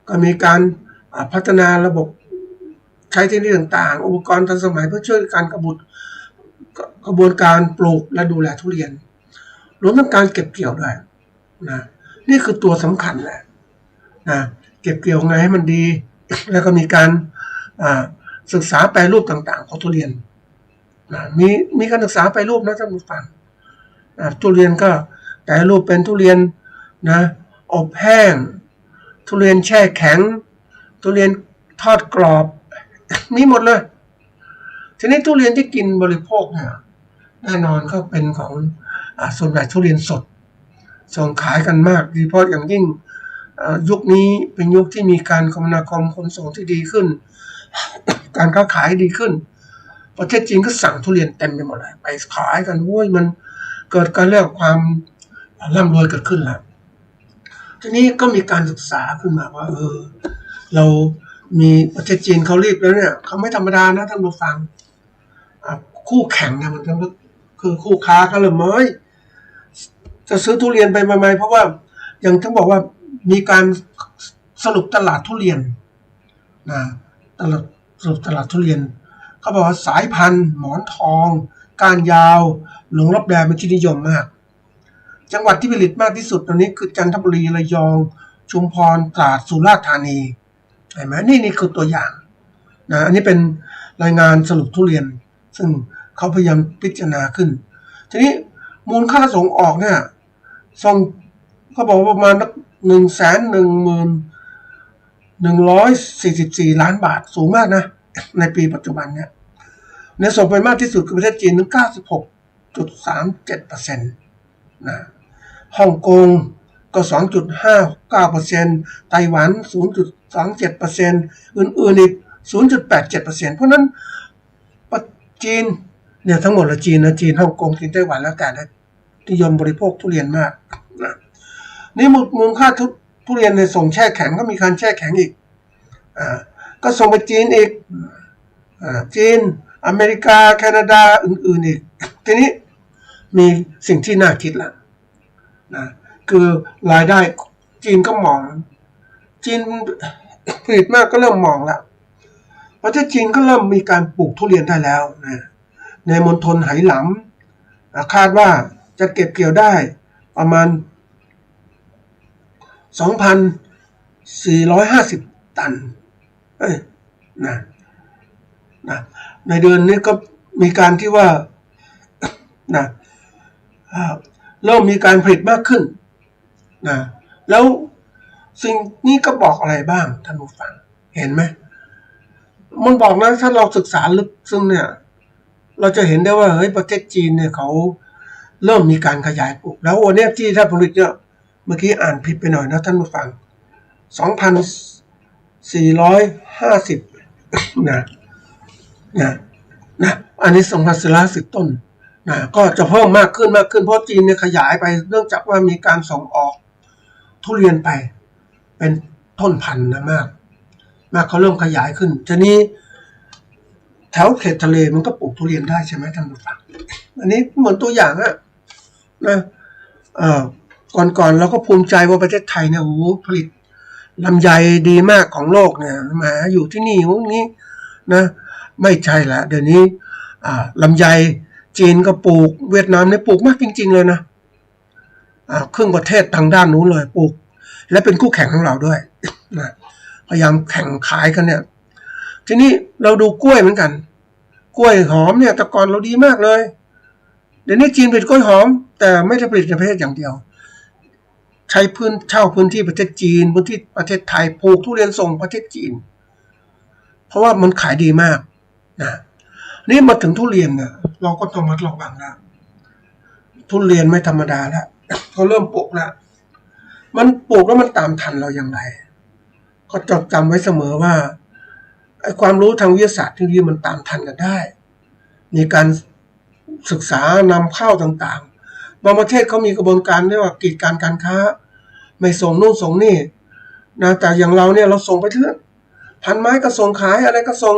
ก็มีการพัฒนาระบบใช้เทคนิคต่างๆอุปกรณ์ทันสมัยเพื่อช่วยการกระบวนการปลูกและดูแลทุเรียนรวมทั้งการเก็บเกี่ยวด้วยนะนี่คือตัวสำคัญแหละนะเก็บเกี่ยวไงให้มันดีแล้วก็มีการ ศึกษาแปรรูปต่างๆของทุเรียนมีการศึกษาแปรรูปนะท่านผู้ฟังทุเรียนก็แปรรูปเป็นทุเรียนนะอบแห้งทุเรียนแช่แข็งทุเรียนทอดกรอบมีหมดเลยทีนี้ทุเรียนที่กินบริโภคเนี่ยแน่นอนก็เป็นของส่วนใหญ่ทุเรียนสดส่งขายกันมากโดยเฉพาะอย่างยิ่งยุคนี้เป็นยุคที่มีการคมนาคมขนส่งที่ดีขึ้น การค้าขายดีขึ้นประเทศจีนก็สั่งทุเรียนเต็มไปหมดเลยไปขายกันโว้ยมันเกิดการเรียกความร่ำรวยเกิดขึ้นแล้วทีนี้ก็มีการศึกษาขึ้นมาว่าเรามีประเทศจีนเขารีบแล้วเนี่ยเขาไม่ธรรมดานะท่านผู้ฟังคู่แข่งเนี่ยมันคือคู่ค้าก็เลยจะซื้อทุเรียนไปใหม่ๆเพราะว่าอย่างที่บอกว่ามีการสรุปตลาดทุเรียนนะสรุปตลาดทุเรียนเขาบอกว่าสายพันธุ์หมอนทองก้านยาวหลงรับแลเป็นที่นิยมมากจังหวัดที่ผลิตมากที่สุดตอนนี้คือจันทบุรีระยองชุมพรตราดสุราษฎร์ธานีเห็นไหมนี่คือตัวอย่างนะอันนี้เป็นรายงานสรุปทุเรียนซึ่งเขาพยายามพิจารณาขึ้นทีนี้มูลค่าส่งออกเนี่ยส่งเขาบอกว่าประมาณ111,144 ล้านบาทสูงมากนะในปีปัจจุบันเนี่ยส่งไปมากที่สุดคือประเทศจีนถึง 96.37% นะฮ่องกงก็ 2.59% ไต้หวัน 0.27% อื่นๆอีก 0.87% เพราะนั้นจีนเนี่ยทั้งหมดละจีนฮ่องกงจีนไต้หวันแล้วแต่นิยมบริโภคทุเรียนมากนะนี่มูลค่าทุเรียนในส่งแช่แข็งก็มีการแช่แข็งอีกก็ส่งไปจีนอีกจีนอเมริกาแคนาดาอื่นๆอีกทีนี้มีสิ่งที่น่าคิดละนะคือรายได้จีนก็มองจีนผลิตมากก็เริ่มมองแล้วประเทศจีนก็เริ่มมีการปลูกทุเรียนได้แล้วนะในมณฑลไหหลำคาดว่าจะเก็บเกี่ยวได้ประมาณ 2,450 ตันนะในเดือนนี้ก็มีการที่ว่านะเริ่มมีการผลิตมากขึ้นนะแล้วสิ่งนี้ก็บอกอะไรบ้างท่านผู้ฟังเห็นไหมมันบอกนะถ้าเราศึกษาลึกซึ่งเนี่ยเราจะเห็นได้ว่าเฮ้ยประเทศจีนเนี่ยเขาเริ่มมีการขยายปลูกแล้ววันนี้ที่ถ้าผลิตเนี่ยเมื่อกี้อ่านผิดไปหน่อยนะท่านผู้ฟัง 2,450 นะอันนี้ 2,450 ต้นนะก็จะเพิ่มมากขึ้นเพราะจีนเนี่ยขยายไปเนื่องจากว่ามีการส่งออกทุเรียนไปเป็นต้นพันธุ์นะมากเขาเริ่มขยายขึ้นทีนี้แถวเขตทะเลมันก็ปลูกทุเรียนได้ใช่ไหมท่านผู้ฟังอันนี้เหมือนตัวอย่างนะก่อนเราก็ภูมิใจว่าประเทศไทยเนี่ยโอ้โหผลิตลำไยดีมากของโลกเนี่ยมาอยู่ที่นี่นี้นะไม่ใช่ละเดี๋ยวนี้ลำไยจีนก็ปลูกเวียดนามเนี่ยปลูกมากจริงๆเลยนะครึ่งประเทศทางด้านนู้นเลยปลูกและเป็นคู่แข่งของเราด้วยนะพยายามแข่งขายกันเนี่ยทีนี้เราดูกล้วยเหมือนกันกล้วยหอมเนี่ยแต่ก่อนเราดีมากเลยเดี๋ยวนี้จีนผลิตกล้วยหอมแต่ไม่ได้ผลิตในประเทศอย่างเดียวใช้เช่าพื้นที่ประเทศจีนพื้นที่ประเทศไทยปลูกทุเรียนส่งประเทศจีนเพราะว่ามันขายดีมากนะนี่มาถึงทุเรียนเนี่ยเราก็ต้องระวังแล้วทุเรียนไม่ธรรมดาแล้วเขาเริ่มปลูกแล้วมันปลูกแล้วมันตามทันเราอย่างไรก็จำไว้เสมอว่าไอ้ความรู้ทางวิทยาศาสตร์ที่มันตามทันกันได้มีการศึกษานำเข้าต่างๆบางประเทศเขามีกระบวนการเรียกว่ากีดกันการค้าไม่ส่งนู่นส่งนี่นะแต่อย่างเราเนี่ยเราส่งไปเถอะพันไม้ก็ส่งขายอะไรก็ส่ง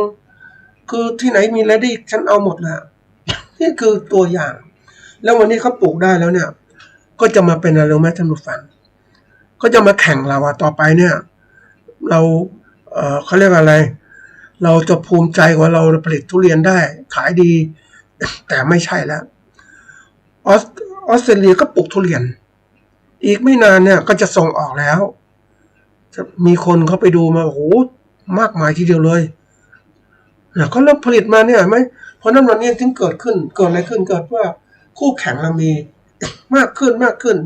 คือที่ไหนมีreadyฉันเอาหมดแหละนี่คือตัวอย่างแล้ววันนี้เขาปลูกได้แล้วเนี่ยก็จะมาเป็นอะไรรู้ไหมท่านผู้ฟังก็จะมาแข่งเราต่อไปเนี่ยเราเขาเรียกอะไรเราจะภูมิใจว่าเราผลิตทุเรียนได้ขายดีแต่ไม่ใช่แล้วออสเตรเลียก็ปลูกทุเรียนอีกไม่นานเนี่ยก็จะส่งออกแล้วจะมีคนเขาไปดูมาโอ้โหมากมายทีเดียวเลย เขาเริ่มผลิตมาเนี่ยไหมเพราะนั้นวันนี้ถึงเกิดอะไรขึ้นเกิดว่าคู่แข่งเรามี มากขึ้น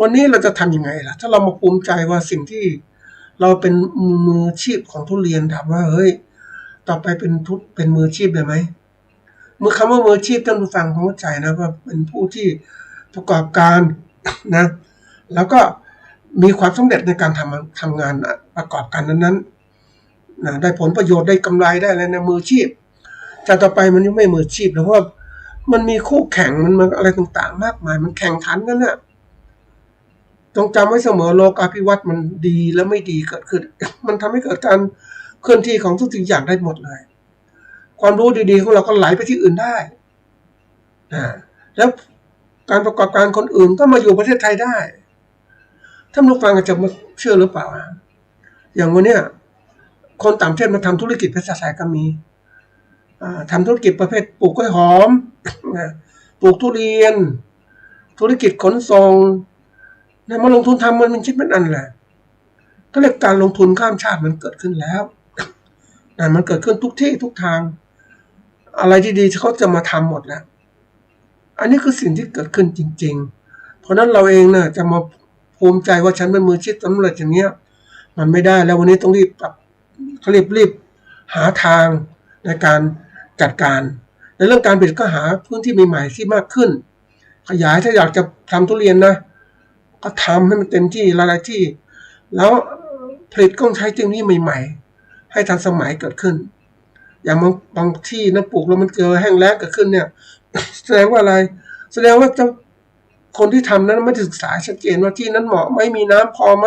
วันนี้เราจะทำยังไงล่ะถ้าเรามาภูมิใจว่าสิ่งที่เราเป็นมืออาชีพของทุเรียนถามว่าเฮ้ยต่อไปเป็นมืออาชีพได้ไหมเมื่อคำว่ามืออาชีพท่านผู้ฟังเข้าใจนะว่าเป็นผู้ที่ประกอบการนะแล้วก็มีความสำเร็จในการทำงานประกอบการนั้นนะได้ผลประโยชน์ได้กำไรได้อะไรในมืออาชีพแต่ต่อไปมันยังไม่มืออาชีพเพราะว่ามันมีคู่แข่งมันอะไรต่างๆมากมายมันแข่งขันกันเนี่ยต้องจำไว้เสมอโลกาภิวัตน์มันดีและไม่ดีเกิดขึ้น มันทำให้เกิดการเคลื่อนที่ของทุกสิ่งอย่างได้หมดเลยความรู้ดีๆของเราก็ไหลไปที่อื่นได้แล้วการประกอบการคนอื่นก็มาอยู่ประเทศไทยได้ท่านผู้ฟังอาจจะมาเชื่อหรือเปล่าอย่างวันเนี้ยคนต่างประเทศมาทำธุรกิจภาษาไทยก็มีทำธุรกิจประเภทปลูกกล้วยหอมปลูกทุเรียนธุรกิจขนส่งมาลงทุนทำมันคิดเป็นอันแหละก็เรียกการลงทุนข้ามชาติมันเกิดขึ้นแล้วมันเกิดขึ้นทุกที่ทุกทางอะไรที่ดีเขาจะมาทำหมดแล้วอันนี้คือสิ่งที่เกิดขึ้นจริงๆเพราะนั้นเราเองเนี่ยจะมาภูมิใจว่าฉันเป็นมืออาชีพสำเร็จอย่างเงี้ยมันไม่ได้แล้ววันนี้ต้องรีบหาทางในการจัดการในเรื่องการผลิตก็หาพื้นที่ใหม่ๆที่มากขึ้นขยายถ้าอยากจะทำทุเรียนนะก็ทำให้มันเต็มที่หลายๆที่แล้วผลิตก็ใช้เทคโนโลยีใหม่ๆให้ทันสมัยเกิดขึ้นอย่างบางที่นะปลูกแล้วมันเจอแห้งแล้งเกิดขึ้นเนี่ย แสดงว่าอะไรแสดงว่าคนที่ทำนั้นไม่ศึกษาชัดเจนว่าที่นั้นเหมาะไหมมีน้ำพอไหม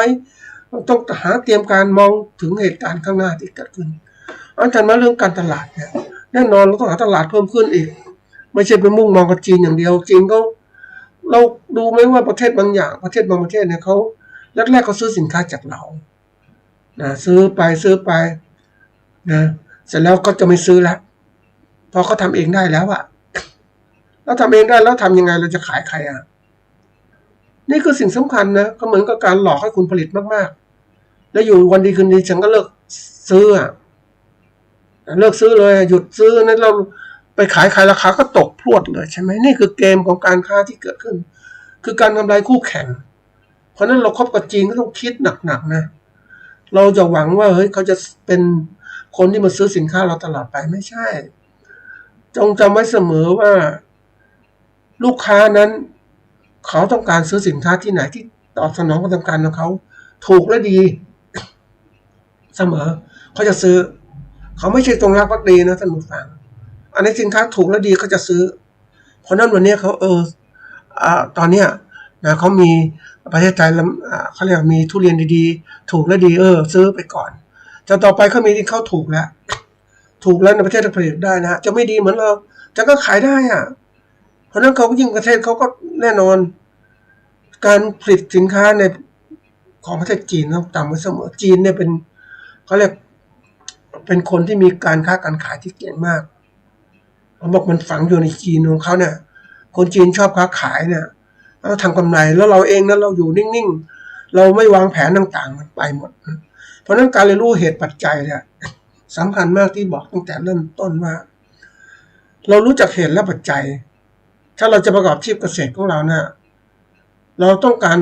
ต้องหาเตรียมการมองถึงเหตุการณ์ข้างหน้าที่เกิดขึ้นอันถัดมาเรื่องการตลาดเนี่ยแน่นอนเราต้องหาตลาดเพิ่มขึ้นอีกไม่ใช่ไปมุ่งมองกับจีนอย่างเดียวจีนเราดูไหมว่าประเทศบางอย่างประเทศบางประเทศเนี่ยเขาแรกๆเขาซื้อสินค้าจากเราซื้อไปนะเสร็จแล้วก็จะไม่ซื้อแล้วพอเขาทำเองได้แล้วอะแล้วทำเองได้แล้วทำยังไงเราจะขายใครนี่คือสิ่งสำคัญนะก็เหมือนกับการหลอกให้คุณผลิตมากๆแล้วอยู่วันดีคืนดีฉันก็เลิกซื้อเลิกซื้อเลยหยุดซื้อนั้นเราไปขายราคาก็ตกพรวดเลยใช่ไหมนี่คือเกมของการค้าที่เกิดขึ้นคือการทำลายคู่แข่งเพราะนั้นเราคบกับจีนก็ต้องคิดหนักๆนะเราจะหวังว่าเฮ้ยเขาจะเป็นคนที่มาซื้อสินค้าเราตลอดไปไม่ใช่จงจำไว้เสมอว่าลูกค้านั้นเขาต้องการซื้อสินค้าที่ไหนที่ตอบสนองความต้องการของเขาถูกและดีเสมอเขาจะซื้อเขาไม่ใช่ตรงรักภักดีนะท่านผู้ฟังอันนี้สินค้าถูกและดีเขาจะซื้อเพราะนั้นวันนี้เขาตอนเนี้ยนะเขามีประเทศไทยเขาเรียกมีทุเรียนดีๆถูกและดีซื้อไปก่อนจะต่อไปเขามีที่เขาถูกแล้วในประเทศผลิตได้นะจะไม่ดีเหมือนเราจะก็ขายได้เพราะนั้นเขายิ่งประเทศเขาก็แน่นอนการผลิตสินค้าในของประเทศจีนต้องตามไว้เสมอจีนเนี่ยเป็นเขาเรียกเป็นคนที่มีการค้าการขายที่เก่งมากเขาบอกมันฝังอยู่ในจีนของเขาเนี่ยคนจีนชอบค้าขายเนี่ยแล้วทำกำไรแล้วเราเองนั้นเราอยู่นิ่งๆเราไม่วางแผนต่างๆมันไปหมดเพราะนั้นการเรียนรู้เหตุปัจจัยเนี่ยสำคัญมากที่บอกตั้งแต่เริ่มต้นว่าเรารู้จักเหตุและปัจจัยถ้าเราจะประกอบอาชีพเกษตรของเราเนี่ยเราต้องการ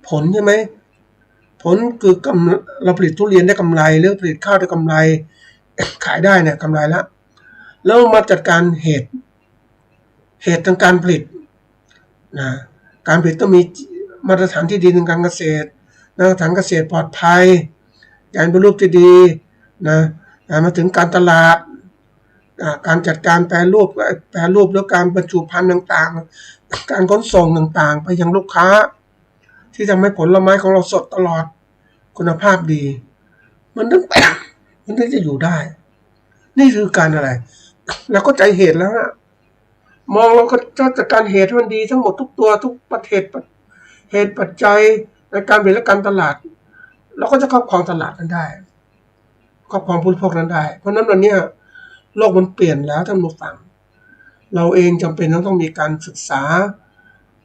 ผลใช่ไหมผลคือเราผลิตทุเรียนได้กำไรหรือผลิตข้าวได้กำไรขายได้เนี่ยกำไรแล้วมาจัดการเหตุทางการผลิตนะการผลิตต้องมีมาตรฐานที่ดีในการเกษตรมาตรฐานเกษตรปลอดภัยการเป็นรูปที่ดีนะมาถึงการตลาดการจัดการแปรรูปแล้วการบรรจุภัณฑ์ต่างๆการขนส่งต่างๆไปยังลูกค้าที่ทำให้ผลไม้ของเราสดตลอดคุณภาพดีมันถึงจะอยู่ได้นี่คือการอะไรแล้วก็ใจเหตุแล้วมองเราก็จัดการเหตุให้มันดีทั้งหมดทุกตัวทุกประเทศเหตุปัจจัยในการผลิตและการตลาดเราก็จะครอบครองตลาดนั้นได้ครอบครองผู้บริโภคนั้นได้เพราะนั้นวันนี้โลกมันเปลี่ยนแล้วท่านผู้ฟังเราเองจำเป็นต้องมีการศึกษา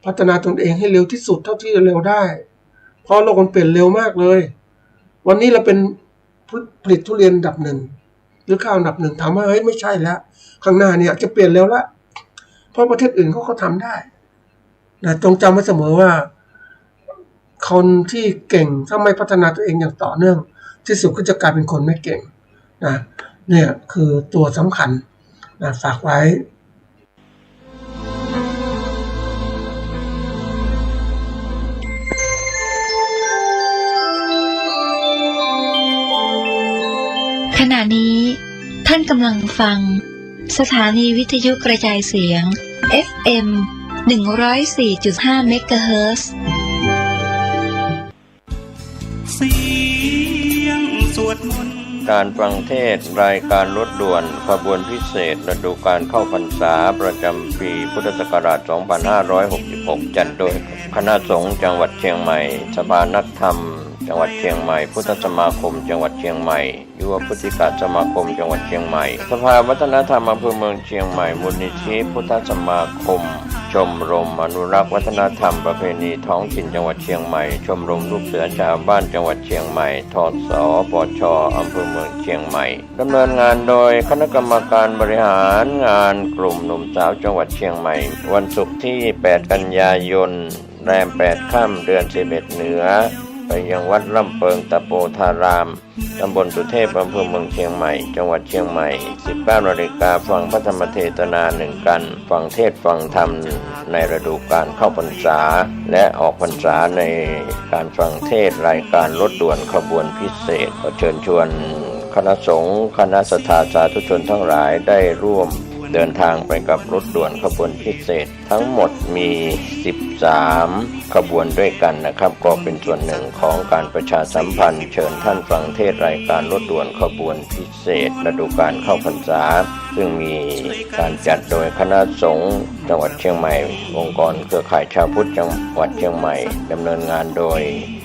พัฒนาตนเองให้เร็วที่สุดเท่าที่จะเร็วได้เพราะโลกมันเปลี่ยนเร็วมากเลยวันนี้เราเป็นผลิตทุเรียนอันดับหนึ่ง รือเข้าอันดับหนึ่งถามว่าเฮ้ยไม่ใช่แล้วข้างหน้าเนี่ยจะเปลี่ยนแล้วละเพราะประเทศอื่นเขาก็ทำได้นะจงจำไว้เสมอว่าคนที่เก่งถ้าไม่พัฒนาตัวเองอย่างต่อเนื่องที่สุดก็จะกลายเป็นคนไม่เก่งนะเนี่ยคือตัวสำคัญนะฝากไว้ขณะนี้ท่านกำลังฟังสถานีวิทยุกระจายเสียง FM 104.5 เมกะเฮิรตซ์ เสียงสวดมนต์ การฟังเทศน์รายการรถด่วนขบวนพิเศษฤดูการเข้าพรรษาประจำปีพุทธศักราช 2566 จัดโดยคณะสงฆ์จังหวัดเชียงใหม่สภานักธรรมจังหวัดเชียงใหม่พุทธสมาคมจังหวัดเชียงใหม่ยุวพุทธิกาสมาคมจังหวัดเชียงใหม่สภาวัฒนธรรมอำเภอเมืองเชียงใหม่มูลนิธิพุทธสมาคมชมรมอนุรักษ์วัฒนธรรมประเพณีท้องถิ่นจังหวัดเชียงใหม่ชมรมลูกเสือชาวบ้านจังหวัดเชียงใหม่ทศปชอำเภอเมืองเชียงใหม่ดำเนินงานโดยคณะกรรมการบริหารงานกลุ่มหนุ่มสาวจังหวัดเชียงใหม่วันศุกร์ที่ 8 กันยายนแรม 8 ค่ำเดือน 11 เหนือไปยังวัดลำเปิงตะโปธารามตำบลสุเทพอำเภอเมืองเชียงใหม่จังหวัดเชียงใหม่ 19 นาฬิกาฟังพระธรรมเทศนา1 กันฟังเทศฟังธรรมในฤดูกาลเข้าพรรษาและออกพรรษาในการฟังเทศรายการรถด่วนขบวนพิเศษขอเชิญชวนคณะสงฆ์คณะศรัทธาสาธุชนทั้งหลายได้ร่วมเดินทางไปกับรถด่วนขบวนพิเศษทั้งหมดมี 13 ขบวนด้วยกันนะครับก็เป็นส่วนหนึ่งของการประชาสัมพันธ์เชิญท่านฟังเทศรายการรถด่วนขบวนพิเศษฤดูกาลเข้าพรรษาซึ่งมีการจัดโดยคณะสงฆ์จังหวัดเชียงใหม่องค์กรเครือข่ายชาวพุทธจังหวัดเชียงใหม่ดำเนินงานโดย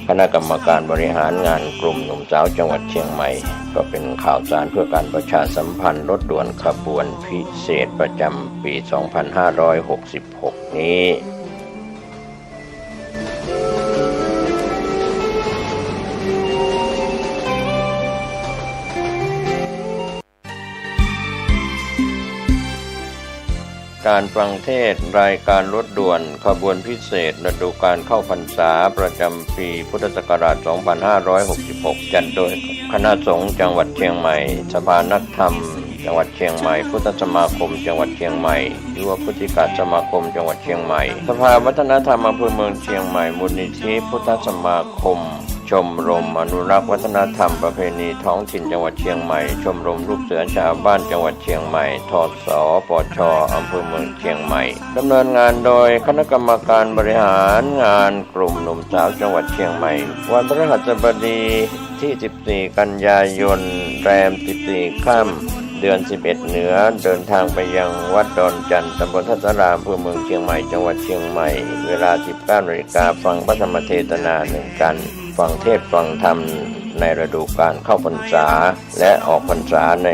คณะกรรมการบริหารงานกลุ่มหนุ่มสาวจังหวัดเชียงใหม่ก็เป็นข่าวสารเพื่อการประชาสัมพันธ์รถด่วนขบวนพิเศษประจำปี 2566 นี้ การฟังเทศน์รายการรถด่วนขบวนพิเศษฤดูกาลเข้าพรรษาประจำปีพุทธศักราช 2566 จัดโดยคณะสงฆ์จังหวัดเชียงใหม่สภานักธรรมจังหวัดเชียงใหม่พุทธสมาคมจังหวัดเชียงใหม่ยุวพุทธิกาสมาคมจังหวัดเชียงใหม่สภาวัฒนธรรมอำเภอเมืองเชียงใหม่มูลนิธิพุทธสมาคมชมรมอนุรักษ์วัฒนธรรมประเพณีท้องถิ่นจังหวัดเชียงใหม่ชมรมลูกเสือชาวบ้านจังหวัดเชียงใหม่ทศปชอำเภอเมืองเชียงใหม่ดำเนินงานโดยคณะกรรมการบริหารงานกลุ่มหนุ่มสาวจังหวัดเชียงใหม่วันพฤหัสบดีที่ 14 กันยายนแรม 14 ค่ำเดือน 11 เหนือเดินทางไปยังวัดดอนจันทร์ตำบลทัศรามอำเภอเมืองเชียงใหม่จังหวัดเชียงใหม่เวลา 19 นาฬิกาฟังพระธรรมเทศนา1 กันฟังเทศฟังธรรมในฤดูกาลเข้าพรรษาและออกพรรษาใน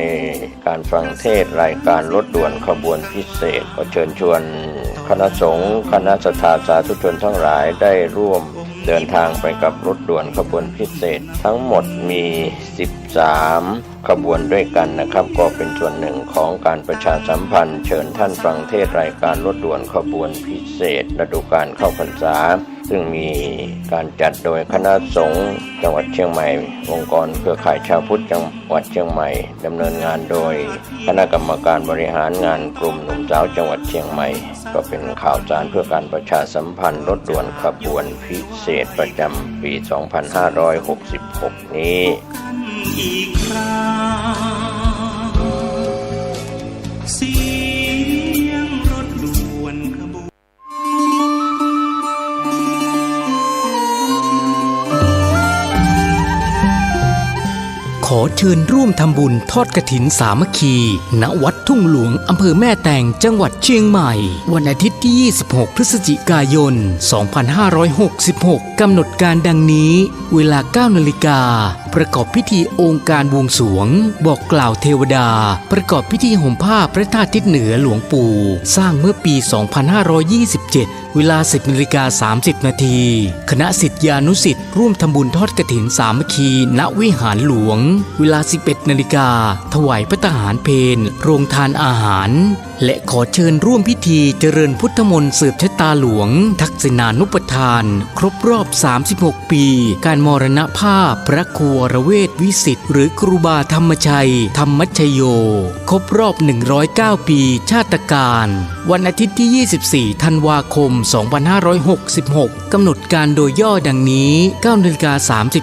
การฟังเทศรายการรถด่วนขบวนพิเศษขอเชิญชวนคณะสงฆ์คณะศรัทธาสาธุชนทั้งหลายได้ร่วมเดินทางไปกับรถด่วนขบวนพิเศษทั้งหมดมี 13 ขบวนด้วยกันนะครับก็เป็นส่วนหนึ่งของการประชาสัมพันธ์เชิญท่านฟังเทศรายการรถด่วนขบวนพิเศษฤดูกาลเข้าพรรษาซึ่งมีการจัดโดยคณะสงฆ์จังหวัดเชียงใหม่องค์กรเครือข่ายชาวพุทธจังหวัดเชียงใหม่ดำเนินงานโดยคณะกรรมการบริหารงานกลุ่มหนุ่มสาวจังหวัดเชียงใหม่ก็เป็นข่าวสารเพื่อการประชาสัมพันธ์รถด่วนขบวนพิเศษประจำปี 2566 นี้อีกคราเสียงรถด่วนขบวนขอเชิญร่วมทำบุญทอดกฐินสามัคคี ณ วัดทุ่งหลวง อำเภอแม่แตง จังหวัดเชียงใหม่ วันอาทิตย์ที่ 26 พฤศจิกายน 2566 กำหนดการดังนี้ เวลา 9 นาฬิกา ประกอบพิธีองค์การบวงสรวงบอกกล่าวเทวดาประกอบพิธีห่มผ้าพระธาตุทิศเหนือหลวงปู่สร้างเมื่อปี 2527 เวลา 10:30 น.คณะศิษยานุศิษย์ร่วมทำบุญทอดกฐินสามัคคีณวิหารหลวงเวลา 11 นาฬิกาถวายพระทหารเพลโรงทานอาหารและขอเชิญร่วมพิธีเจริญพุทธมนต์สืบชะตาหลวงทักษิณานุปทานครบรอบ 36 ปีการมรณภาพพระครูวรเวทวิสิทธิ์หรือครูบาธรรมชัยธรรมชโยครบรอบ 109 ปีชาตการวันอาทิตย์ที่ 24 ธันวาคม 2566 กำหนดการโดยย่อดังนี้ 9:30 น.